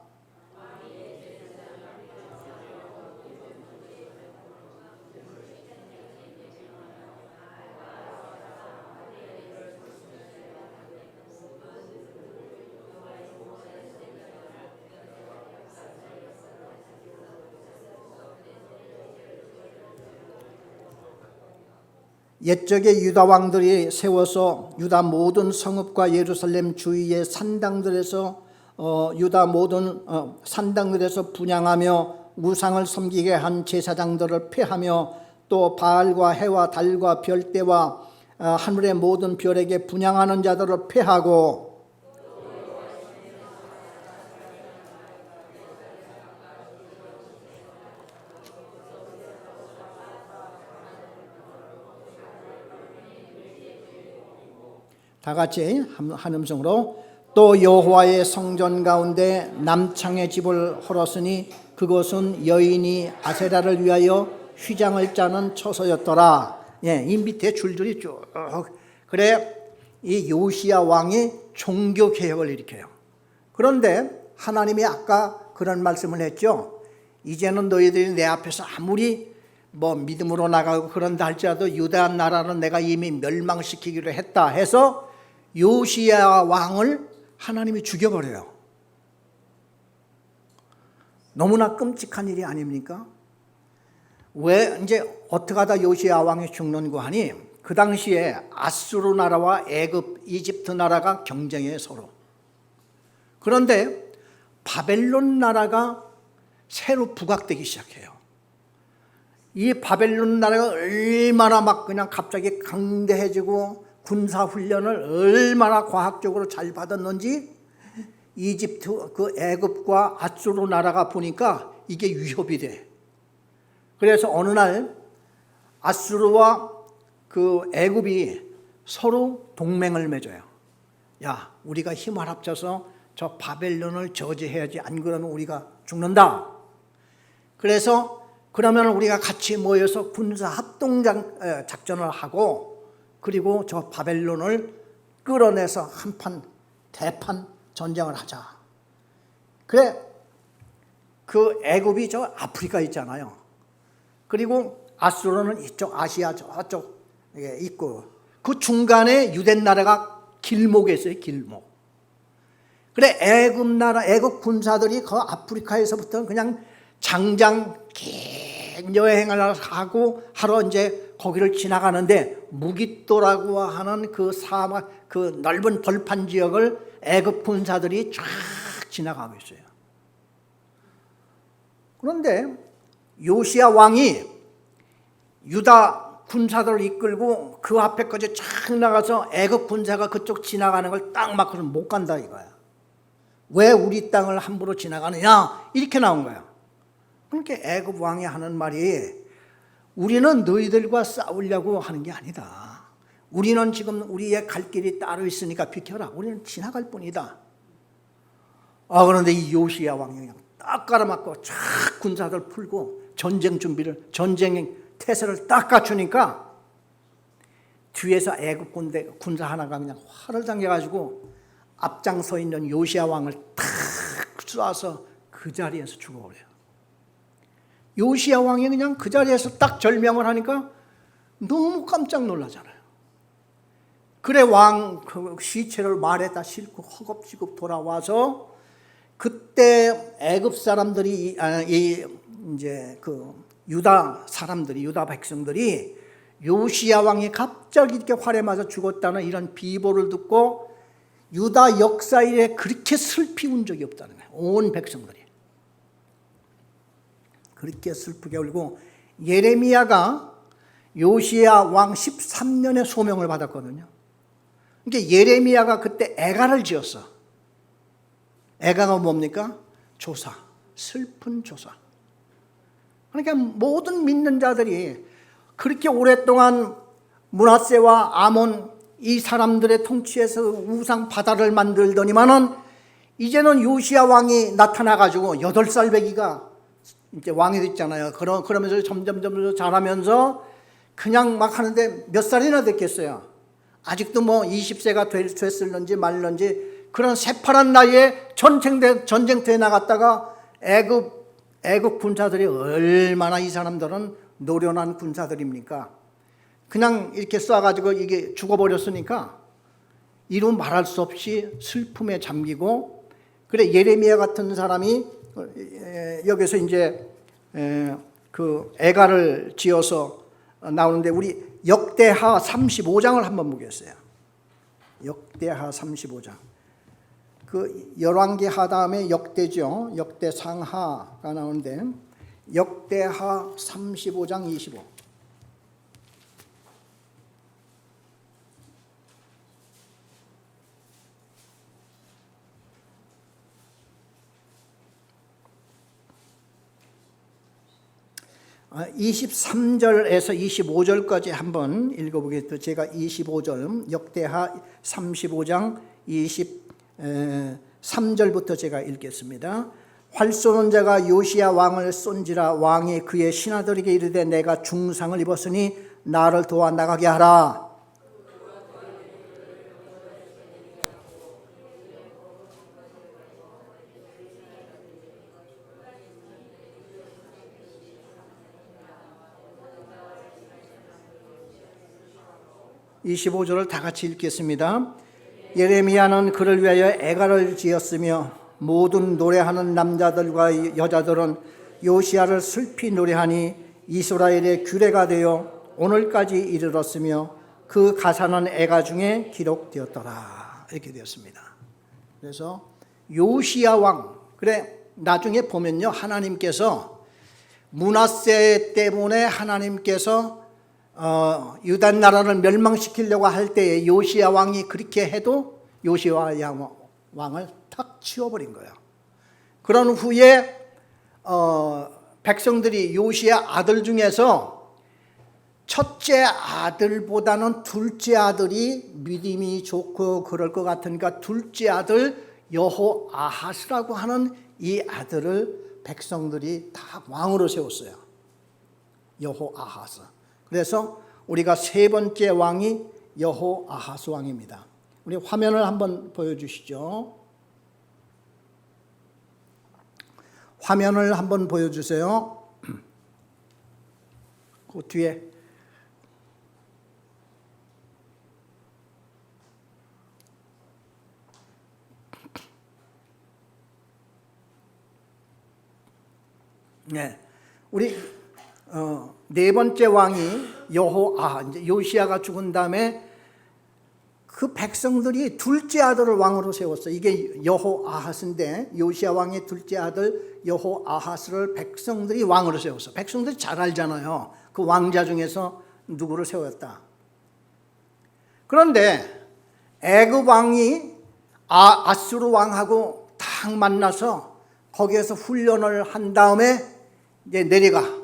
[SPEAKER 1] 옛적에 유다 왕들이 세워서 유다 모든 성읍과 예루살렘 주위의 산당들에서 유다 모든 산당들에서 분향하며 우상을 섬기게 한 제사장들을 폐하며 또 바알과 해와 달과 별대와 하늘의 모든 별에게 분향하는 자들을 폐하고, 다 같이 한 음성으로, 또 여호와의 성전 가운데 남창의 집을 헐었으니 그것은 여인이 아세라를 위하여 휘장을 짜는 처소였더라. 예, 이 밑에 줄줄이 쭉. 그래, 이 요시야 왕이 종교 개혁을 일으켜요. 그런데 하나님이 아까 그런 말씀을 했죠. 이제는 너희들이 내 앞에서 아무리 믿음으로 나가고 그런다 할지라도 유다 나라는 내가 이미 멸망시키기로 했다 해서 요시야 왕을 하나님이 죽여버려요. 너무나 끔찍한 일이 아닙니까? 왜 이제 어떻게 하다 요시야 왕이 죽는고 하니, 그 당시에 아수르 나라와 애굽, 이집트 나라가 경쟁해 서로. 그런데 바벨론 나라가 새로 부각되기 시작해요. 이 바벨론 나라가 얼마나 막 그냥 갑자기 강대해지고 군사 훈련을 얼마나 과학적으로 잘 받았는지 이집트 그 애굽과 아수르 나라가 보니까 이게 위협이 돼. 그래서 어느 날 아수르와 그 애굽이 서로 동맹을 맺어요. 야, 우리가 힘을 합쳐서 저 바벨론을 저지해야지, 안 그러면 우리가 죽는다. 그래서 그러면 우리가 같이 모여서 군사 합동 작전을 하고, 그리고 저 바벨론을 끌어내서 한판 대판 전쟁을 하자. 그래, 그 애굽이 저 아프리카 있잖아요. 그리고 아수르는 이쪽 아시아 저쪽에 있고, 그 중간에 유대 나라가 길목에 있어요. 길목. 그래, 애굽 나라, 애굽 군사들이 그 아프리카에서부터 그냥 장장 긴 여행을 하고 하러 이제 거기를 지나가는데, 무깃도라고 하는 그 사막, 그 넓은 벌판 지역을 애굽 군사들이 쫙 지나가고 있어요. 그런데 요시야 왕이 유다 군사들을 이끌고 그 앞에까지 쫙 나가서 애굽 군사가 그쪽 지나가는 걸 딱 막고서 못 간다 이거야. 왜 우리 땅을 함부로 지나가느냐, 이렇게 나온 거야. 그러니까 애굽 왕이 하는 말이, 우리는 너희들과 싸우려고 하는 게 아니다. 우리는 지금 우리의 갈 길이 따로 있으니까 비켜라. 우리는 지나갈 뿐이다. 그런데 이 요시야 왕이 그냥 딱 깔아맞고 쫙 군사들 풀고 전쟁 준비를, 전쟁 태세를 딱 갖추니까 뒤에서 애굽 군사 하나가 그냥 활을 당겨가지고 앞장서 있는 요시야 왕을 탁 쏴서 그 자리에서 죽어버려요. 요시야 왕이 그냥 그 자리에서 딱 절명을 하니까 너무 깜짝 놀라잖아요. 그래, 왕 그 시체를 말에다 싣고 허겁지겁 돌아와서, 그때 애굽 사람들이 이제 그 유다 사람들이, 유다 백성들이 요시야 왕이 갑자기 이렇게 활에 맞아 죽었다는 이런 비보를 듣고 유다 역사에 그렇게 슬피 운 적이 없다는 거예요. 온 백성들이 그렇게 슬프게 울고, 예레미야가 요시야 왕 13년의 소명을 받았거든요. 그러니까 예레미야가 그때 애가를 지었어. 애가가 뭡니까? 조사, 슬픈 조사. 그러니까 모든 믿는 자들이 그렇게 오랫동안 므낫세와 아몬 이 사람들의 통치에서 우상 바다를 만들더니만은 이제는 요시야 왕이 나타나가지고 8살 배기가 이제 왕이 됐잖아요. 그러면서 점점 자라면서 그냥 막 하는데 몇 살이나 됐겠어요. 아직도 뭐 20세가 됐을런지 말런지 그런 새파란 나이에 전쟁터에 나갔다가 애국 군사들이 얼마나 이 사람들은 노련한 군사들입니까? 그냥 이렇게 쏴가지고 이게 죽어버렸으니까 이루 말할 수 없이 슬픔에 잠기고, 그래 예레미야 같은 사람이 여기서 이제 그 애가를 지어서 나오는데, 우리 역대하 35장을 한번 보겠어요. 역대하 35장. 그 열왕기하 다음에 역대죠. 역대상하가 나오는데 역대하 35장 25. 아, 23절에서 25절까지 한번 읽어보겠습니다. 제가 25절 역대하 35장 23절부터 제가 읽겠습니다. 활 쏘는 자가 요시야 왕을 쏜지라. 왕이 그의 신하들에게 이르되 내가 중상을 입었으니 나를 도와 나가게 하라. (25절을) 다 같이 읽겠습니다. 예레미야는 그를 위하여 애가를 지었으며 모든 노래하는 남자들과 여자들은 요시야를 슬피 노래하니 이스라엘의 규례가 되어 오늘까지 이르렀으며 그 가사는 애가 중에 기록되었더라. 이렇게 되었습니다. 그래서 요시야 왕, 그래 나중에 보면요, 하나님께서 므낫세 때문에 하나님께서 유다 나라를 멸망시키려고 할 때에 요시야 왕이 그렇게 해도 요시야 왕을 탁 치워버린 거예요. 그런 후에 백성들이 요시야 아들 중에서 첫째 아들보다는 둘째 아들이 믿음이 좋고 그럴 것 같으니까 둘째 아들 여호아하스라고 하는 이 아들을 백성들이 다 왕으로 세웠어요. 여호아하스. 그래서 우리가 세 번째 왕이 여호아하스 왕입니다. 우리 화면을 한번 보여주시죠. 화면을 한번 보여주세요. 그 뒤에 네, 우리 네 번째 왕이 이제 요시야가 죽은 다음에 그 백성들이 둘째 아들을 왕으로 세웠어요. 이게 여호아하스인데 요시야 왕의 둘째 아들 여호아하스를 백성들이 왕으로 세웠어. 백성들이 잘 알잖아요. 그 왕자 중에서 누구를 세웠다. 그런데 애굽 왕이 아수르 왕하고 딱 만나서 거기에서 훈련을 한 다음에 이제 내려가.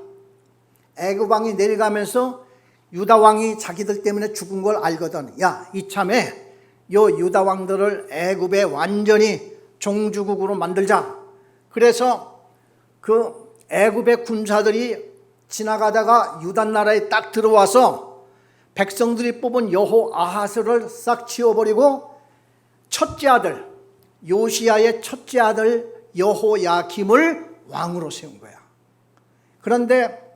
[SPEAKER 1] 애굽 왕이 내려가면서 유다 왕이 자기들 때문에 죽은 걸 알거든. 야, 이참에 요 유다 왕들을 애굽에 완전히 종주국으로 만들자. 그래서 그 애굽의 군사들이 지나가다가 유다 나라에 딱 들어와서 백성들이 뽑은 여호아하스를 싹 치워버리고 첫째 아들 요시야의 첫째 아들 여호야김을 왕으로 세운 거야. 그런데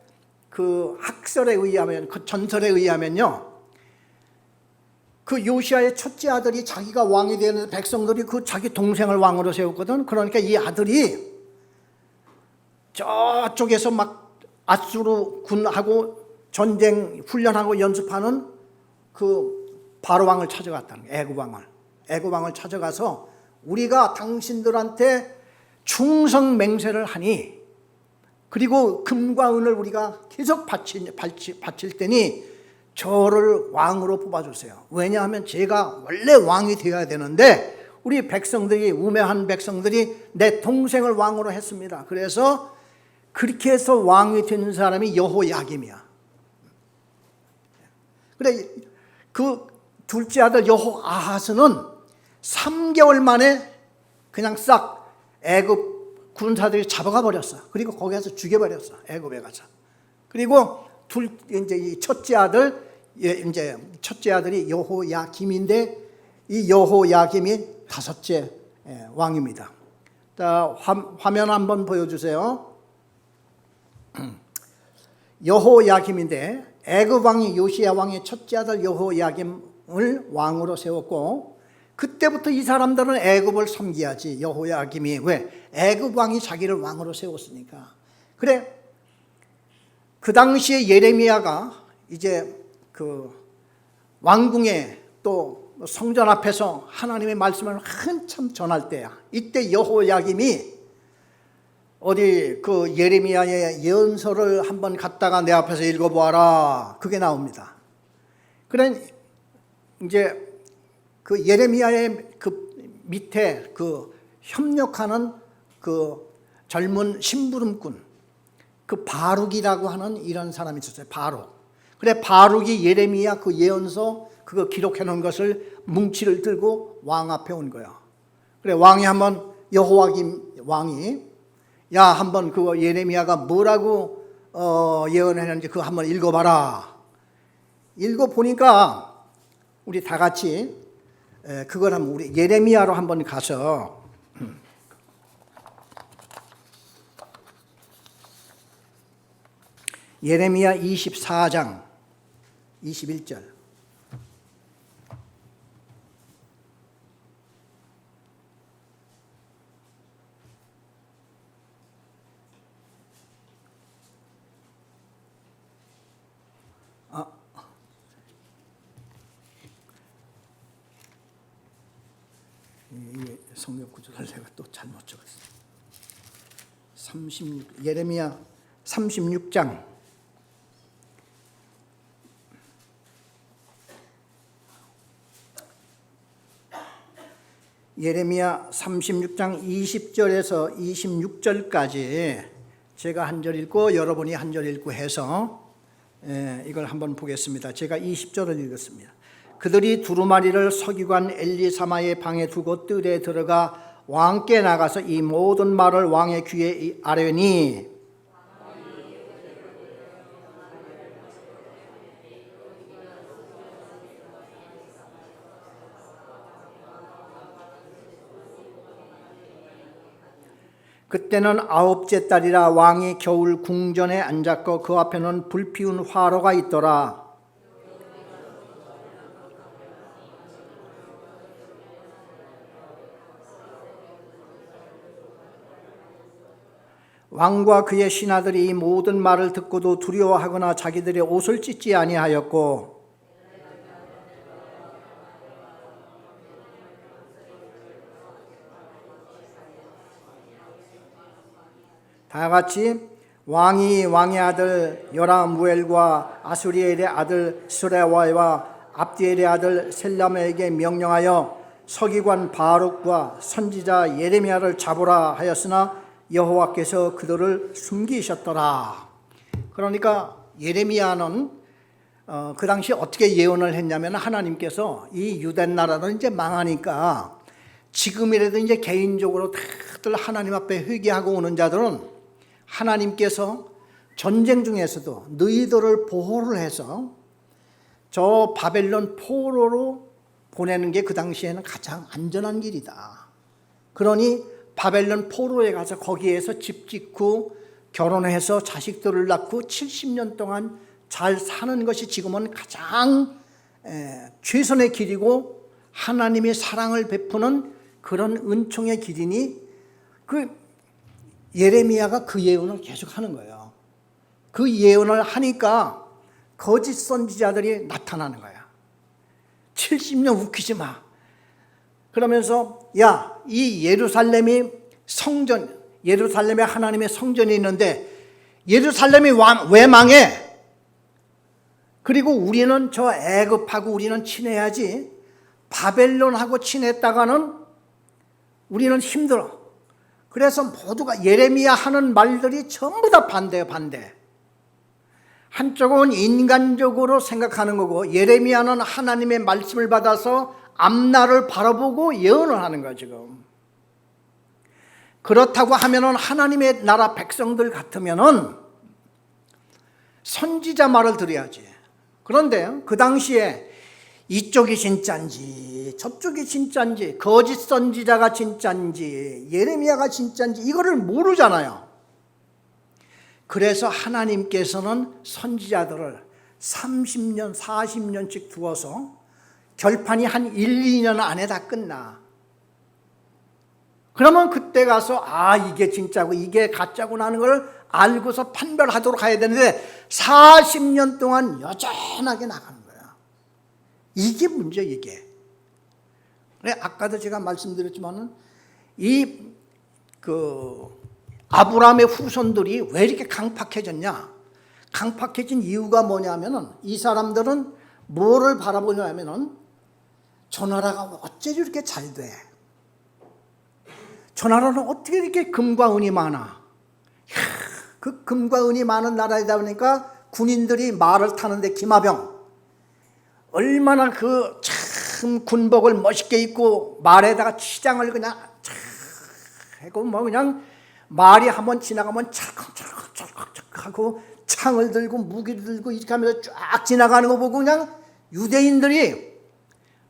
[SPEAKER 1] 그 학설에 의하면, 그 전설에 의하면요, 그 요시야의 첫째 아들이 자기가 왕이 되는 백성들이 그 자기 동생을 왕으로 세웠거든. 그러니까 이 아들이 저쪽에서 막 아수르 군하고 전쟁 훈련하고 연습하는 그 바로 왕을 찾아갔다는 거예요. 애굽 왕을 찾아가서 우리가 당신들한테 충성 맹세를 하니, 그리고 금과 은을 우리가 계속 바칠 테니 저를 왕으로 뽑아주세요. 왜냐하면 제가 원래 왕이 되어야 되는데 우리 백성들이, 우매한 백성들이 내 동생을 왕으로 했습니다. 그래서 그렇게 해서 왕이 된 사람이 여호야김이야. 그래, 그 둘째 아들 여호아하스는 3개월 만에 그냥 싹 애굽 군사들이 잡아가 버렸어. 그리고 거기에서 죽여버렸어. 애굽에 가서. 그리고 이제 이 첫째 아들이 여호야김인데, 이 여호야김이 5째 왕입니다. 자, 화면 한번 보여주세요. 여호야김인데, 애굽 왕이 요시야 왕의 첫째 아들 여호야김을 왕으로 세웠고, 그때부터 이 사람들은 애굽을 섬겨야지. 여호야김이 왜? 애굽 왕이 자기를 왕으로 세웠으니까. 그래, 그 당시에 예레미야가 이제 그 왕궁에 또 성전 앞에서 하나님의 말씀을 한참 전할 때야. 이때 여호야김이 어디 그 예레미야의 예언서를 한번 갖다가 내 앞에서 읽어보아라. 그게 나옵니다. 그래, 이제 그 예레미야의 그 밑에 그 협력하는 그 젊은 심부름꾼, 그 바룩이라고 하는 이런 사람이 있었어요. 바룩. 그래, 바룩이 예레미야 그 예언서 그거 기록해 놓은 것을 뭉치를 들고 왕 앞에 온 거야. 그래, 왕이 한번 여호야김 왕이 야, 한번 그거 예레미야가 뭐라고 예언했는지 그거 한번 읽어봐라. 읽어보니까 우리 다 같이 그걸 한번 우리 예레미야로 한번 가서 예레미야 24장 21절. 이 성경 구조를 내가 또 잘못 적었어. 예레미야 36장 예레미야 36장 20절에서 26절까지 제가 한 절 읽고 여러분이 한 절 읽고 해서 이걸 한번 보겠습니다. 제가 20절을 읽었습니다. 그들이 두루마리를 서기관 엘리사마의 방에 두고 뜰에 들어가 왕께 나가서 이 모든 말을 왕의 귀에 아뢰니 그때는 9째 달이라 왕이 겨울 궁전에 앉았고 그 앞에는 불피운 화로가 있더라. 왕과 그의 신하들이 이 모든 말을 듣고도 두려워하거나 자기들의 옷을 찢지 아니하였고 다 같이 왕이 왕의 아들 여라무엘과 아수리엘의 아들 스레와와 압디엘의 아들 셀라메에게 명령하여 서기관 바룩과 선지자 예레미야를 잡으라 하였으나 여호와께서 그들을 숨기셨더라. 그러니까 예레미야는 그 당시 어떻게 예언을 했냐면 하나님께서 이 유대 나라는 이제 망하니까 지금이라도 이제 개인적으로 다들 하나님 앞에 회개하고 오는 자들은 하나님께서 전쟁 중에서도 너희들을 보호를 해서 저 바벨론 포로로 보내는 게 그 당시에는 가장 안전한 길이다. 그러니 바벨론 포로에 가서 거기에서 집 짓고 결혼해서 자식들을 낳고 70년 동안 잘 사는 것이 지금은 가장 최선의 길이고 하나님의 사랑을 베푸는 그런 은총의 길이니 그 예레미야가 그 예언을 계속 하는 거예요. 그 예언을 하니까 거짓 선지자들이 나타나는 거야. 70년 웃기지 마. 그러면서 야, 이 예루살렘이 성전, 예루살렘에 하나님의 성전이 있는데 예루살렘이 왜 망해? 그리고 우리는 저 애굽하고 우리는 친해야지 바벨론하고 친했다가는 우리는 힘들어. 그래서 모두가 예레미야 하는 말들이 전부 다 반대예요, 반대. 한쪽은 인간적으로 생각하는 거고, 예레미야는 하나님의 말씀을 받아서 앞날을 바라보고 예언을 하는 거예요, 지금. 그렇다고 하면은 하나님의 나라 백성들 같으면은 선지자 말을 들어야지. 그런데 그 당시에 이쪽이 진짜인지 저쪽이 진짜인지, 거짓 선지자가 진짜인지 예레미야가 진짜인지 이거를 모르잖아요. 그래서 하나님께서는 선지자들을 30년 40년씩 두어서 결판이 한 1, 2년 안에 다 끝나. 그러면 그때 가서 이게 진짜고 이게 가짜구나 하는 걸 알고서 판별하도록 해야 되는데 40년 동안 여전하게 나가는 거야. 이게 문제, 이게. 아까도 제가 말씀드렸지만은 아브라함의 후손들이 왜 이렇게 강팍해졌냐? 강팍해진 이유가 뭐냐면은 이 사람들은 뭐를 바라보냐면은 저 나라가 어째 이렇게 잘 돼? 저 나라는 어떻게 이렇게 금과 은이 많아? 그 금과 은이 많은 나라이다 보니까 군인들이 말을 타는데 기마병 얼마나 그 참 군복을 멋있게 입고 말에다가 치장을 그냥 하고 뭐 그냥 말이 한번 지나가면 찰컥찰컥찰컥 하고 창을 들고 무기를 들고 이렇게 하면서 쫙 지나가는 거 보고 그냥 유대인들이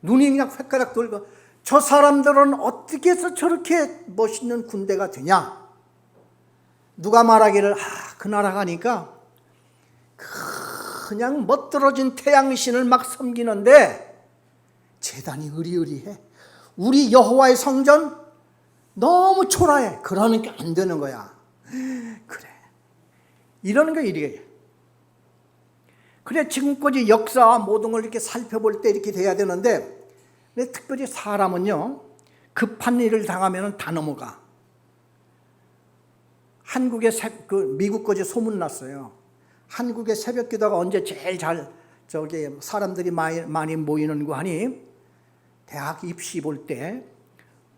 [SPEAKER 1] 눈이 그냥 획가닥 돌고 저 사람들은 어떻게 해서 저렇게 멋있는 군대가 되냐? 누가 말하기를 그 나라 가니까 그냥 멋들어진 태양신을 막 섬기는데 제단이 으리으리해. 우리 여호와의 성전 너무 초라해. 그러니까 안 되는 거야. 그래. 이러는 거야, 이게. 그래, 지금까지 역사 모든 걸 이렇게 살펴볼 때 이렇게 돼야 되는데, 근데 특별히 사람은요, 급한 일을 당하면 다 넘어가. 한국에 미국까지 소문났어요. 한국의 새벽 기도가 언제 제일 사람들이 많이 모이는 거 하니, 대학 입시 볼 때,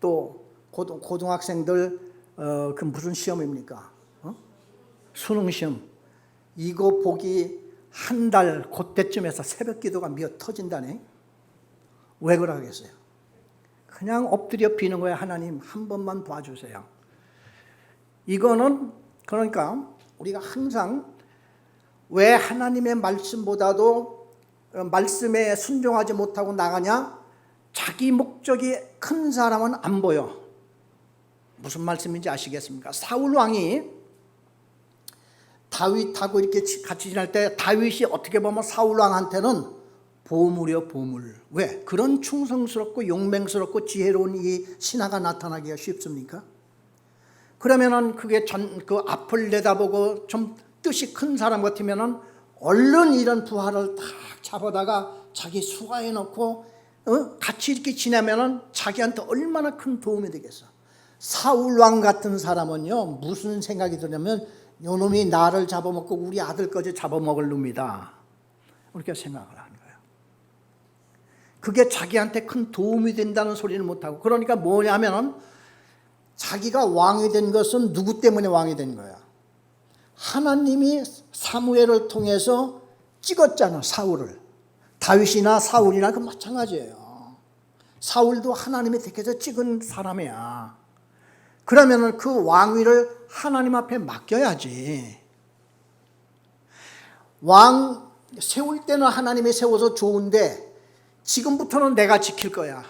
[SPEAKER 1] 또 고등학생들 그 무슨 시험입니까? 수능 시험. 이거 보기 한 달 그때쯤에서 새벽 기도가 미어 터진다네. 왜 그러겠어요? 그냥 엎드려 비는 거야. 하나님 한 번만 봐주세요. 이거는 그러니까 우리가 항상 왜 하나님의 말씀보다도 말씀에 순종하지 못하고 나가냐? 자기 목적이 큰 사람은 안 보여. 무슨 말씀인지 아시겠습니까? 사울 왕이 다윗하고 이렇게 같이 지낼 때 다윗이 어떻게 보면 사울 왕한테는 보물이요, 보물. 왜? 그런 충성스럽고 용맹스럽고 지혜로운 이 신하가 나타나기가 쉽습니까? 그러면은 그게 그 앞을 내다보고 좀 뜻이 큰 사람 같으면은 얼른 이런 부하를 딱 잡아다가 자기 수가해 놓고 같이 이렇게 지내면은 자기한테 얼마나 큰 도움이 되겠어. 사울 왕 같은 사람은요, 무슨 생각이 드냐면 요놈이 나를 잡아먹고 우리 아들까지 잡아먹을 놈이다. 그렇게 생각을 하는 거예요. 그게 자기한테 큰 도움이 된다는 소리는 못하고, 그러니까 뭐냐면은 자기가 왕이 된 것은 누구 때문에 왕이 된 거야? 하나님이 사무엘을 통해서 찍었잖아, 사울을. 다윗이나 사울이나 그 마찬가지예요. 사울도 하나님이 택해서 찍은 사람이야. 그러면은 그 왕위를 하나님 앞에 맡겨야지. 왕 세울 때는 하나님이 세워서 좋은데 지금부터는 내가 지킬 거야.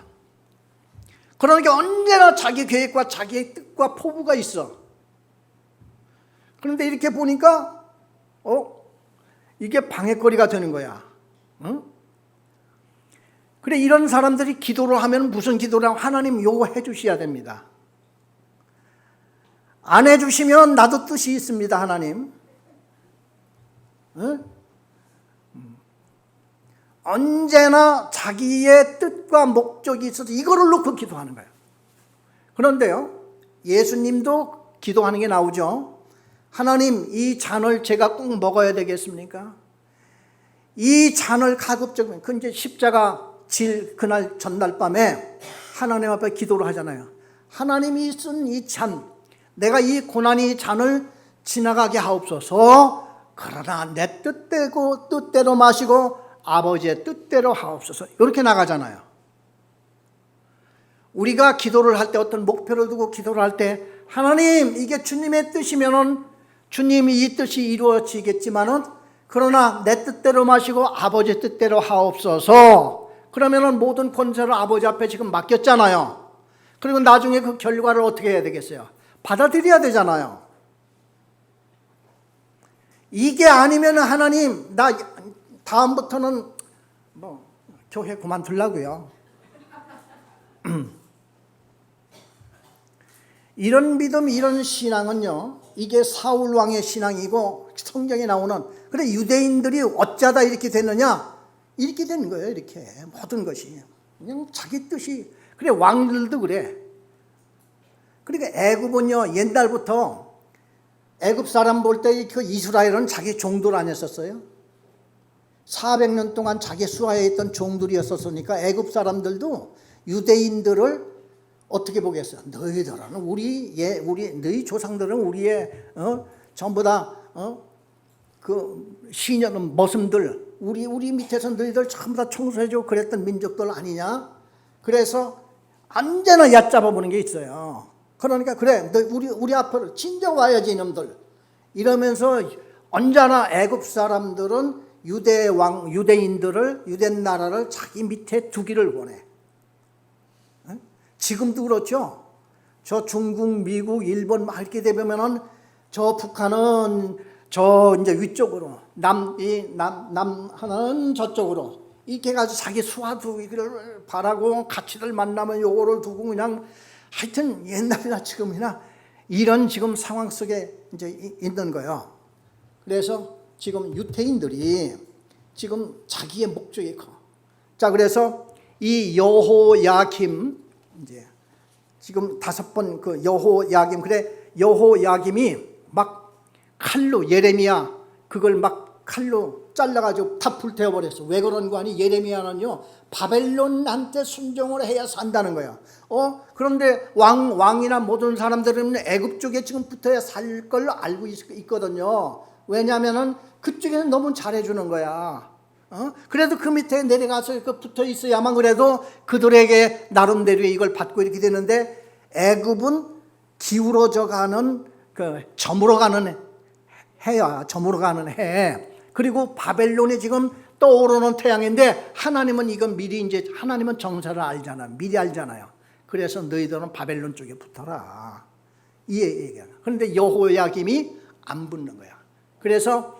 [SPEAKER 1] 그러니까 언제나 자기 계획과 자기의 뜻과 포부가 있어. 그런데 이렇게 보니까 이게 방해거리가 되는 거야. 그래, 이런 사람들이 기도를 하면 무슨 기도를 하면 하나님 요거 해 주셔야 됩니다. 안 해주시면 나도 뜻이 있습니다, 하나님. 언제나 자기의 뜻과 목적이 있어서 이거를 놓고 기도하는 거예요. 그런데요, 예수님도 기도하는 게 나오죠. 하나님, 이 잔을 제가 꼭 먹어야 되겠습니까? 이 잔을 가급적이면, 그 이제 십자가 질 그날 전날 밤에 하나님 앞에 기도를 하잖아요. 하나님이 쓴 이 잔, 내가 이 고난의 잔을 지나가게 하옵소서. 그러나 내 뜻대로 마시고 아버지의 뜻대로 하옵소서. 이렇게 나가잖아요. 우리가 기도를 할 때 어떤 목표를 두고 기도를 할 때 하나님 이게 주님의 뜻이면은 주님이 이 뜻이 이루어지겠지만은 그러나 내 뜻대로 마시고 아버지 뜻대로 하옵소서. 그러면은 모든 권세를 아버지 앞에 지금 맡겼잖아요. 그리고 나중에 그 결과를 어떻게 해야 되겠어요? 받아들여야 되잖아요. 이게 아니면 하나님 나 다음부터는 뭐 교회 그만두려고요. 이런 믿음, 이런 신앙은요, 이게 사울 왕의 신앙이고 성경에 나오는, 그래 유대인들이 어쩌다 이렇게 됐느냐? 이렇게 되는 거예요. 이렇게 모든 것이 그냥 자기 뜻이. 그래 왕들도 그래. 그러니까 애굽은요 옛날부터 애굽 사람 볼 때 그 이스라엘은 자기 종들 아니었었어요? 400년 동안 자기 수하에 있던 종들이었었으니까 애굽 사람들도 유대인들을 어떻게 보겠어요? 너희들은 너희 조상들은 우리의 전부 다 그 신년 머슴들, 우리 밑에서 너희들 전부 다 청소해주고 그랬던 민족들 아니냐? 그래서 언제나 얕잡아 보는 게 있어요. 그러니까 그래 우리 앞으로 진정 와야지 이놈들 이러면서 언제나 애굽 사람들은 유대인들을 유대 나라를 자기 밑에 두기를 원해. 지금도 그렇죠. 저 중국, 미국, 일본 이렇게 되면은 저 북한은 저 이제 위쪽으로 남하는 저쪽으로 이렇게 해가지고 자기 수하 두기를 바라고 가치를 만나면 요거를 두고 그냥 하여튼 옛날이나 지금이나 이런 지금 상황 속에 이제 있는 거예요. 그래서 지금 유대인들이 지금 자기의 목적이 커. 자, 그래서 이 여호야김 이제 지금 5번 그 여호야김, 그래 여호야김이 막 칼로 예레미야 그걸 막 칼로 잘라가지고 다 불태워버렸어. 왜 그런 거 아니? 예레미야는요 바벨론한테 순종을 해야 산다는 거예요. 그런데 왕이나 모든 사람들은 애굽 쪽에 지금 붙어야 살 걸로 알고 있거든요. 왜냐하면은 그쪽에는 너무 잘해주는 거야. 그래도 그 밑에 내려가서 붙어 있어야만 그래도 그들에게 나름대로 이걸 받고 이렇게 되는데 애굽은 기울어져 가는 그 저물어 가는 해야 저물어 가는 해. 그리고 바벨론이 지금 떠오르는 태양인데 하나님은 이건 미리 이제 하나님은 정사를 알잖아. 미리 알잖아요. 그래서 너희들은 바벨론 쪽에 붙어라. 이 얘기야. 그런데 여호야김이 안 붙는 거야. 그래서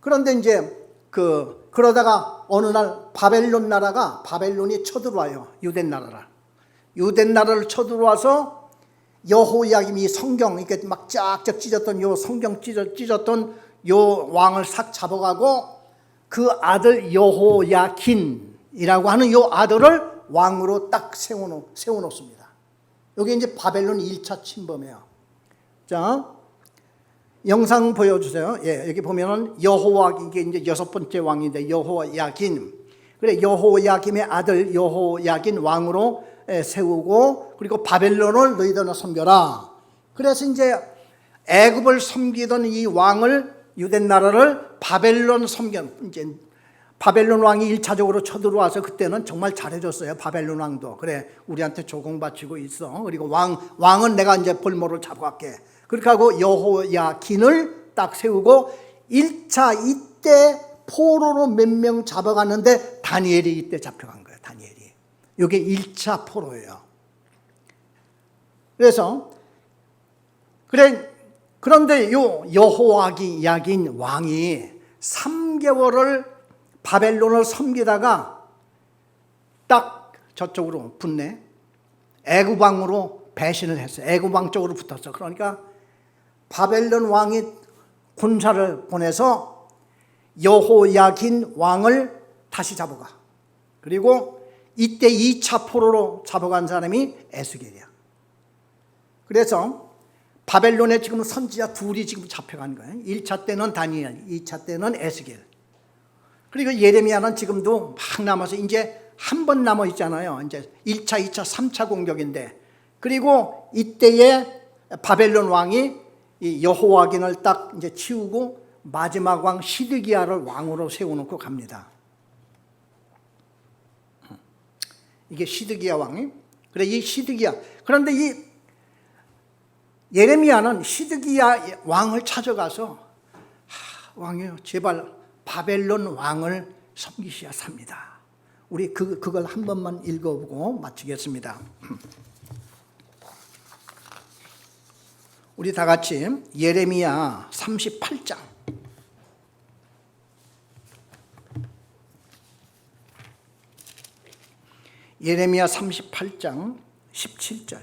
[SPEAKER 1] 그런데 이제 그러다가 어느 날 바벨론이 쳐들어와요. 유대 나라를 쳐들어와서 여호야김이 성경 이렇게 막 쫙쫙 찢었던 요 성경 찢었던 요 왕을 싹 잡아가고 그 아들 여호야긴이라고 하는 요 아들을 왕으로 딱 세워놓습니다. 여기 이제 바벨론 1차 침범이에요. 자, 영상 보여주세요. 예, 여기 보면은 이게 이제 6번째 왕인데 여호야긴. 그래 여호야김의 아들 여호야긴 왕으로 세우고 그리고 바벨론을 너희들은 섬겨라. 그래서 이제 애굽을 섬기던 이 왕을 유대 나라를 바벨론 이제 바벨론 왕이 1차적으로 쳐들어와서 그때는 정말 잘해줬어요. 바벨론 왕도 그래 우리한테 조공바치고 있어. 그리고 왕은 내가 이제 볼모를 잡아갈게. 그렇게 하고 여호야긴을 딱 세우고 1차 이때 포로로 몇 명 잡아갔는데 다니엘이 이때 잡혀간 거예요. 다니엘이. 이게 1차 포로예요. 그래서 그런데 요 여호야긴 왕이 3개월을 바벨론을 섬기다가 딱 저쪽으로 붙네. 애굽 왕으로 배신을 했어요. 애굽 왕 쪽으로 붙었어. 그러니까 바벨론 왕이 군사를 보내서 여호야긴 왕을 다시 잡아가. 그리고 이때 2차 포로로 잡아간 사람이 에스겔이야. 그래서 바벨론에 지금 선지자 둘이 지금 잡혀간 거예요. 1차 때는 다니엘, 2차 때는 에스겔. 그리고 예레미야는 지금도 막 남아서 이제 한 번 남아 있잖아요. 이제 1차, 2차, 3차 공격인데. 그리고 이때에 바벨론 왕이 이 여호와긴을 딱 이제 치우고 마지막 왕 시드기야를 왕으로 세워놓고 갑니다. 이게 시드기야 왕이. 그래, 이 시드기야. 그런데 이 예레미야는 시드기야 왕을 찾아가서 왕이요, 제발 바벨론 왕을 섬기셔야 삽니다. 우리 그걸 한 번만 읽어보고 마치겠습니다. 우리 다 같이 예레미야 38장. 예레미야 38장 17절.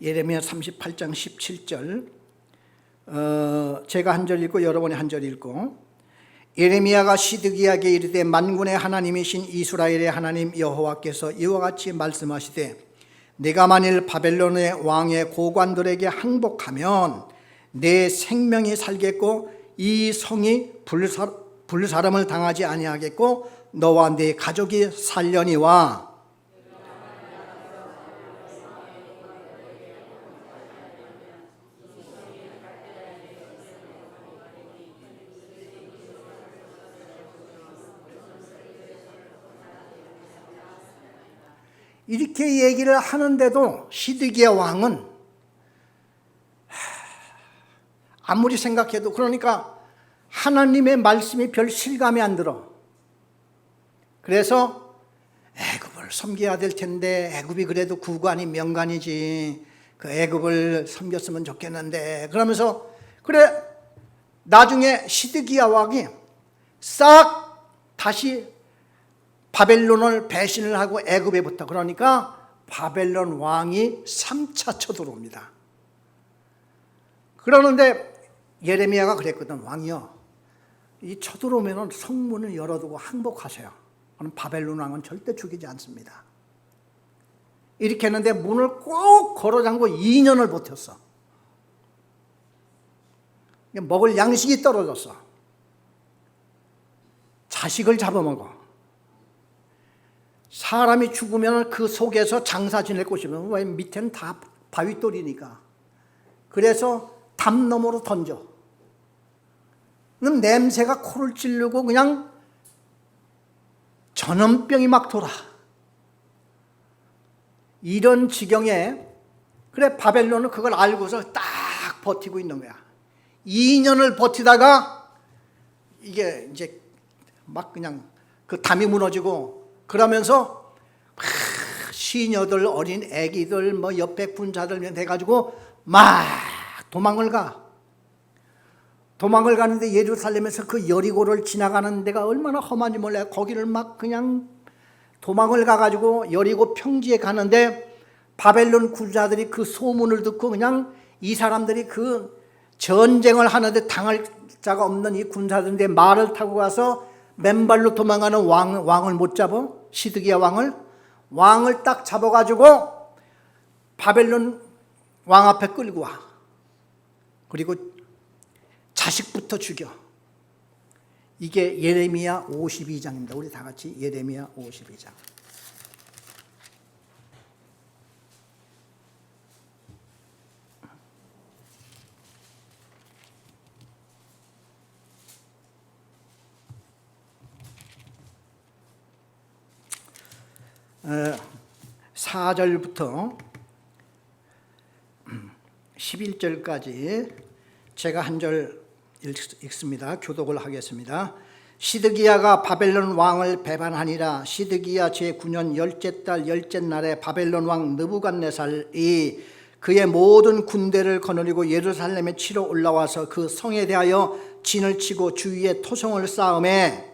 [SPEAKER 1] 예레미야 38장 17절. 제가 한 절 읽고 여러분이 한 절 읽고. 예레미야가 시드기야에게 이르되 만군의 하나님이신 이스라엘의 하나님 여호와께서 이와 같이 말씀하시되 내가 만일 바벨론의 왕의 고관들에게 항복하면 내 생명이 살겠고 이 성이 불사름을 당하지 아니하겠고 너와 네 가족이 살려니와. 이렇게 얘기를 하는데도 시드기야 왕은 아무리 생각해도, 그러니까 하나님의 말씀이 별 실감이 안 들어. 그래서 애굽을 섬겨야 될 텐데, 애굽이 그래도 구관이 명관이지, 그 애굽을 섬겼으면 좋겠는데, 그러면서 그래 나중에 시드기야 왕이 싹 다시 바벨론을 배신을 하고 애굽에 붙어. 그러니까 바벨론 왕이 3차 쳐들어옵니다. 그러는데 예레미야가 그랬거든. 왕이요, 이 쳐들어오면 성문을 열어두고 항복하세요. 그럼 바벨론 왕은 절대 죽이지 않습니다. 이렇게 했는데 문을 꼭 걸어잠고 2년을 버텼어. 먹을 양식이 떨어졌어. 자식을 잡아먹어. 사람이 죽으면 그 속에서 장사 지낼 곳이면, 왜 밑에는 다 바위돌이니까. 그래서 담 너머로 던져. 그럼 냄새가 코를 찌르고 그냥 전염병이 막 돌아. 이런 지경에, 그래 바벨론은 그걸 알고서 딱 버티고 있는 거야. 2년을 버티다가 이게 이제 막 그냥 그 담이 무너지고, 그러면서 시녀들, 어린 애기들, 뭐 옆에 군사들 돼가지고 막 도망을 가. 도망을 가는데 예루살렘에서 그 여리고를 지나가는 데가 얼마나 험한지 몰라요. 거기를 막 그냥 도망을 가가지고 여리고 평지에 가는데 바벨론 군사들이 그 소문을 듣고 그냥 이 사람들이 그 전쟁을 하는데 당할 자가 없는 이 군사들인데 말을 타고 가서 맨발로 도망가는 왕을 못 잡아. 시드기야 왕을 딱 잡아가지고 바벨론 왕 앞에 끌고 와. 그리고 자식부터 죽여. 이게 예레미야 52장입니다. 우리 다 같이 예레미야 52장. 어, 4절부터 11절까지 제가 한 절 읽습니다. 교독을 하겠습니다. 시드기야가 바벨론 왕을 배반하니라. 시드기야 제9년 열째 달 열째 날에 바벨론 왕 느부갓네살이 그의 모든 군대를 거느리고 예루살렘에 치러 올라와서 그 성에 대하여 진을 치고 주위에 토성을 쌓음에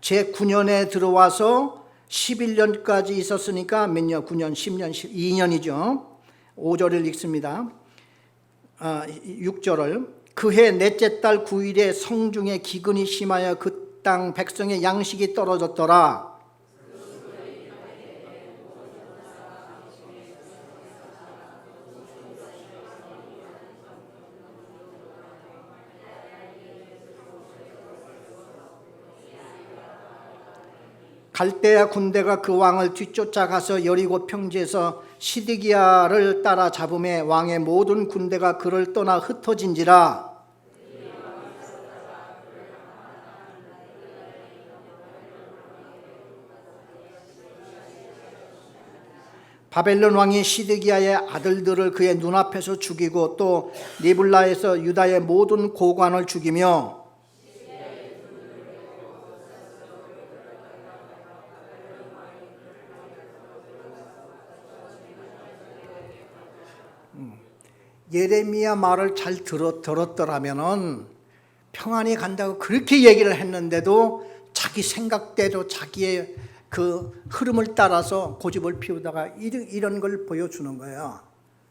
[SPEAKER 1] 제9년에 들어와서 11년까지 있었으니까 몇 년? 9년, 10년, 12년이죠. 5절을 읽습니다. 6절을 그해 넷째 달 9일에 성중에 기근이 심하여 그 땅 백성의 양식이 떨어졌더라. 갈대아 군대가 그 왕을 뒤쫓아가서 여리고 평지에서 시드기야를 따라 잡음에 왕의 모든 군대가 그를 떠나 흩어진지라. 바벨론 왕이 시드기야의 아들들을 그의 눈앞에서 죽이고 또 리블라에서 유다의 모든 고관을 죽이며 예레미야 말을 잘 들었더라면은 평안이 간다고 그렇게 얘기를 했는데도 자기 생각대로 자기의 그 흐름을 따라서 고집을 피우다가 이런 걸 보여주는 거예요.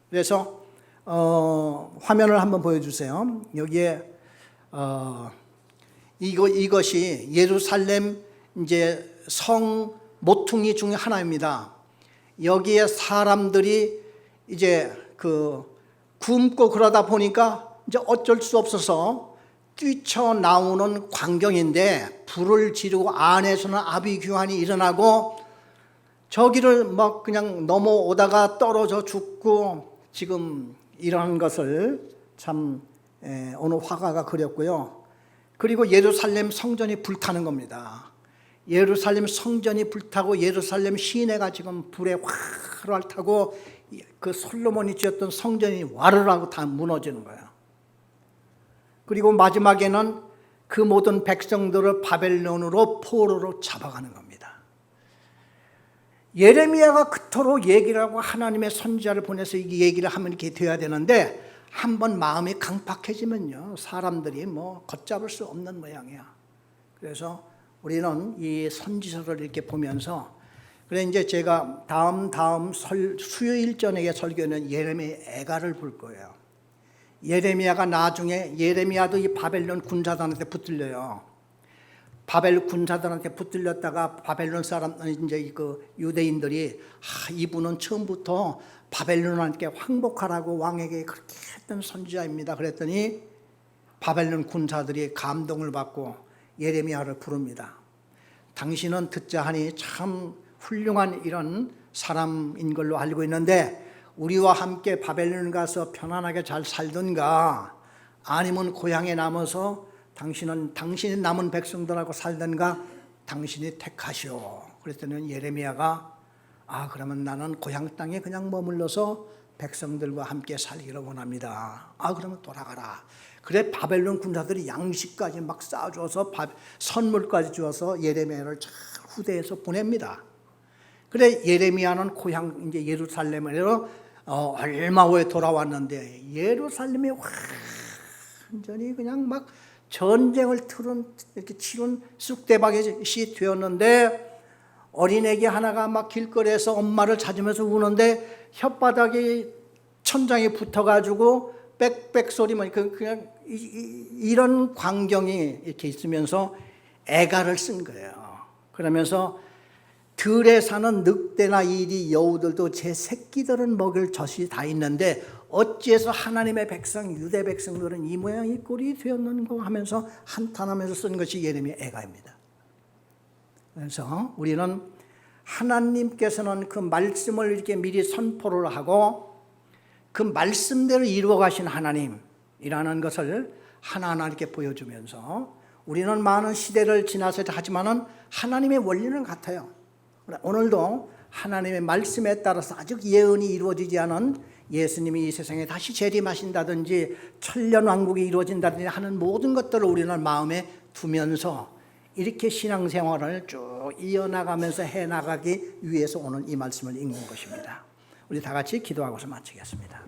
[SPEAKER 1] 그래서 화면을 한번 보여주세요. 여기에 이것이 예루살렘 이제 성 모퉁이 중에 하나입니다. 여기에 사람들이 이제 굶고 그러다 보니까 이제 어쩔 수 없어서 뛰쳐나오는 광경인데 불을 지르고 안에서는 아비규환이 일어나고 저기를 막 그냥 넘어오다가 떨어져 죽고 지금 이러한 것을 참 어느 화가가 그렸고요. 그리고 예루살렘 성전이 불타는 겁니다. 예루살렘 성전이 불타고 예루살렘 시내가 지금 불에 활활 타고 그 솔로몬이 지었던 성전이 와르르 다 무너지는 거예요. 그리고 마지막에는 그 모든 백성들을 바벨론으로 포로로 잡아가는 겁니다. 예레미야가 그토록 얘기를 하고 하나님의 선지자를 보내서 이 얘기를 하면 이렇게 돼야 되는데 한번 마음이 강팍해지면요 사람들이 뭐 걷잡을 수 없는 모양이야. 그래서 우리는 이 선지서를 이렇게 보면서 그래 이제 제가 다음 수요일 저녁에 설교는 예레미야 애가를 볼 거예요. 예레미야가 나중에 예레미야도 이 바벨론 군사단한테 붙들려요. 바벨 군사단한테 붙들렸다가 바벨론 사람 이제 그 유대인들이 이분은 처음부터 바벨론한테 항복하라고 왕에게 그렇게 했던 선지자입니다. 그랬더니 바벨론 군사들이 감동을 받고 예레미야를 부릅니다. 당신은 듣자 하니 참 훌륭한 이런 사람인 걸로 알고 있는데 우리와 함께 바벨론 가서 편안하게 잘 살든가 아니면 고향에 남아서 당신이 남은 백성들하고 살든가 당신이 택하시오. 그랬더니 예레미야가 그러면 나는 고향 땅에 그냥 머물러서 백성들과 함께 살기를 원합니다. 그러면 돌아가라. 그래 바벨론 군사들이 양식까지 막 쌓아줘서 선물까지 주어서 예레미야를 잘 후대해서 보냅니다. 그래 예레미야는 고향 이제 예루살렘으로 얼마 후에 돌아왔는데 예루살렘이 완전히 그냥 막 전쟁을 이렇게 치른 쑥대밭이 되었는데 어린애기 하나가 막 길거리에서 엄마를 찾으면서 우는데 혓바닥에 천장에 붙어가지고 빽빽 소리만 그냥 이런 광경이 이렇게 있으면서 애가를 쓴 거예요. 그러면서 들에 사는 늑대나 이리 여우들도 제 새끼들은 먹을 젖이 다 있는데 어찌해서 하나님의 백성 유대 백성들은 이 모양 이 꼴이 되었는가 하면서 한탄하면서 쓴 것이 예레미야 애가입니다. 그래서 우리는 하나님께서는 그 말씀을 이렇게 미리 선포를 하고 그 말씀대로 이루어 가신 하나님이라는 것을 하나하나 이렇게 보여주면서 우리는 많은 시대를 지나서 하지만은 하나님의 원리는 같아요. 오늘도 하나님의 말씀에 따라서 아직 예언이 이루어지지 않은 예수님이 이 세상에 다시 재림하신다든지 천년왕국이 이루어진다든지 하는 모든 것들을 우리는 마음에 두면서 이렇게 신앙생활을 쭉 이어나가면서 해나가기 위해서 오늘 이 말씀을 읽는 것입니다. 우리 다 같이 기도하고서 마치겠습니다.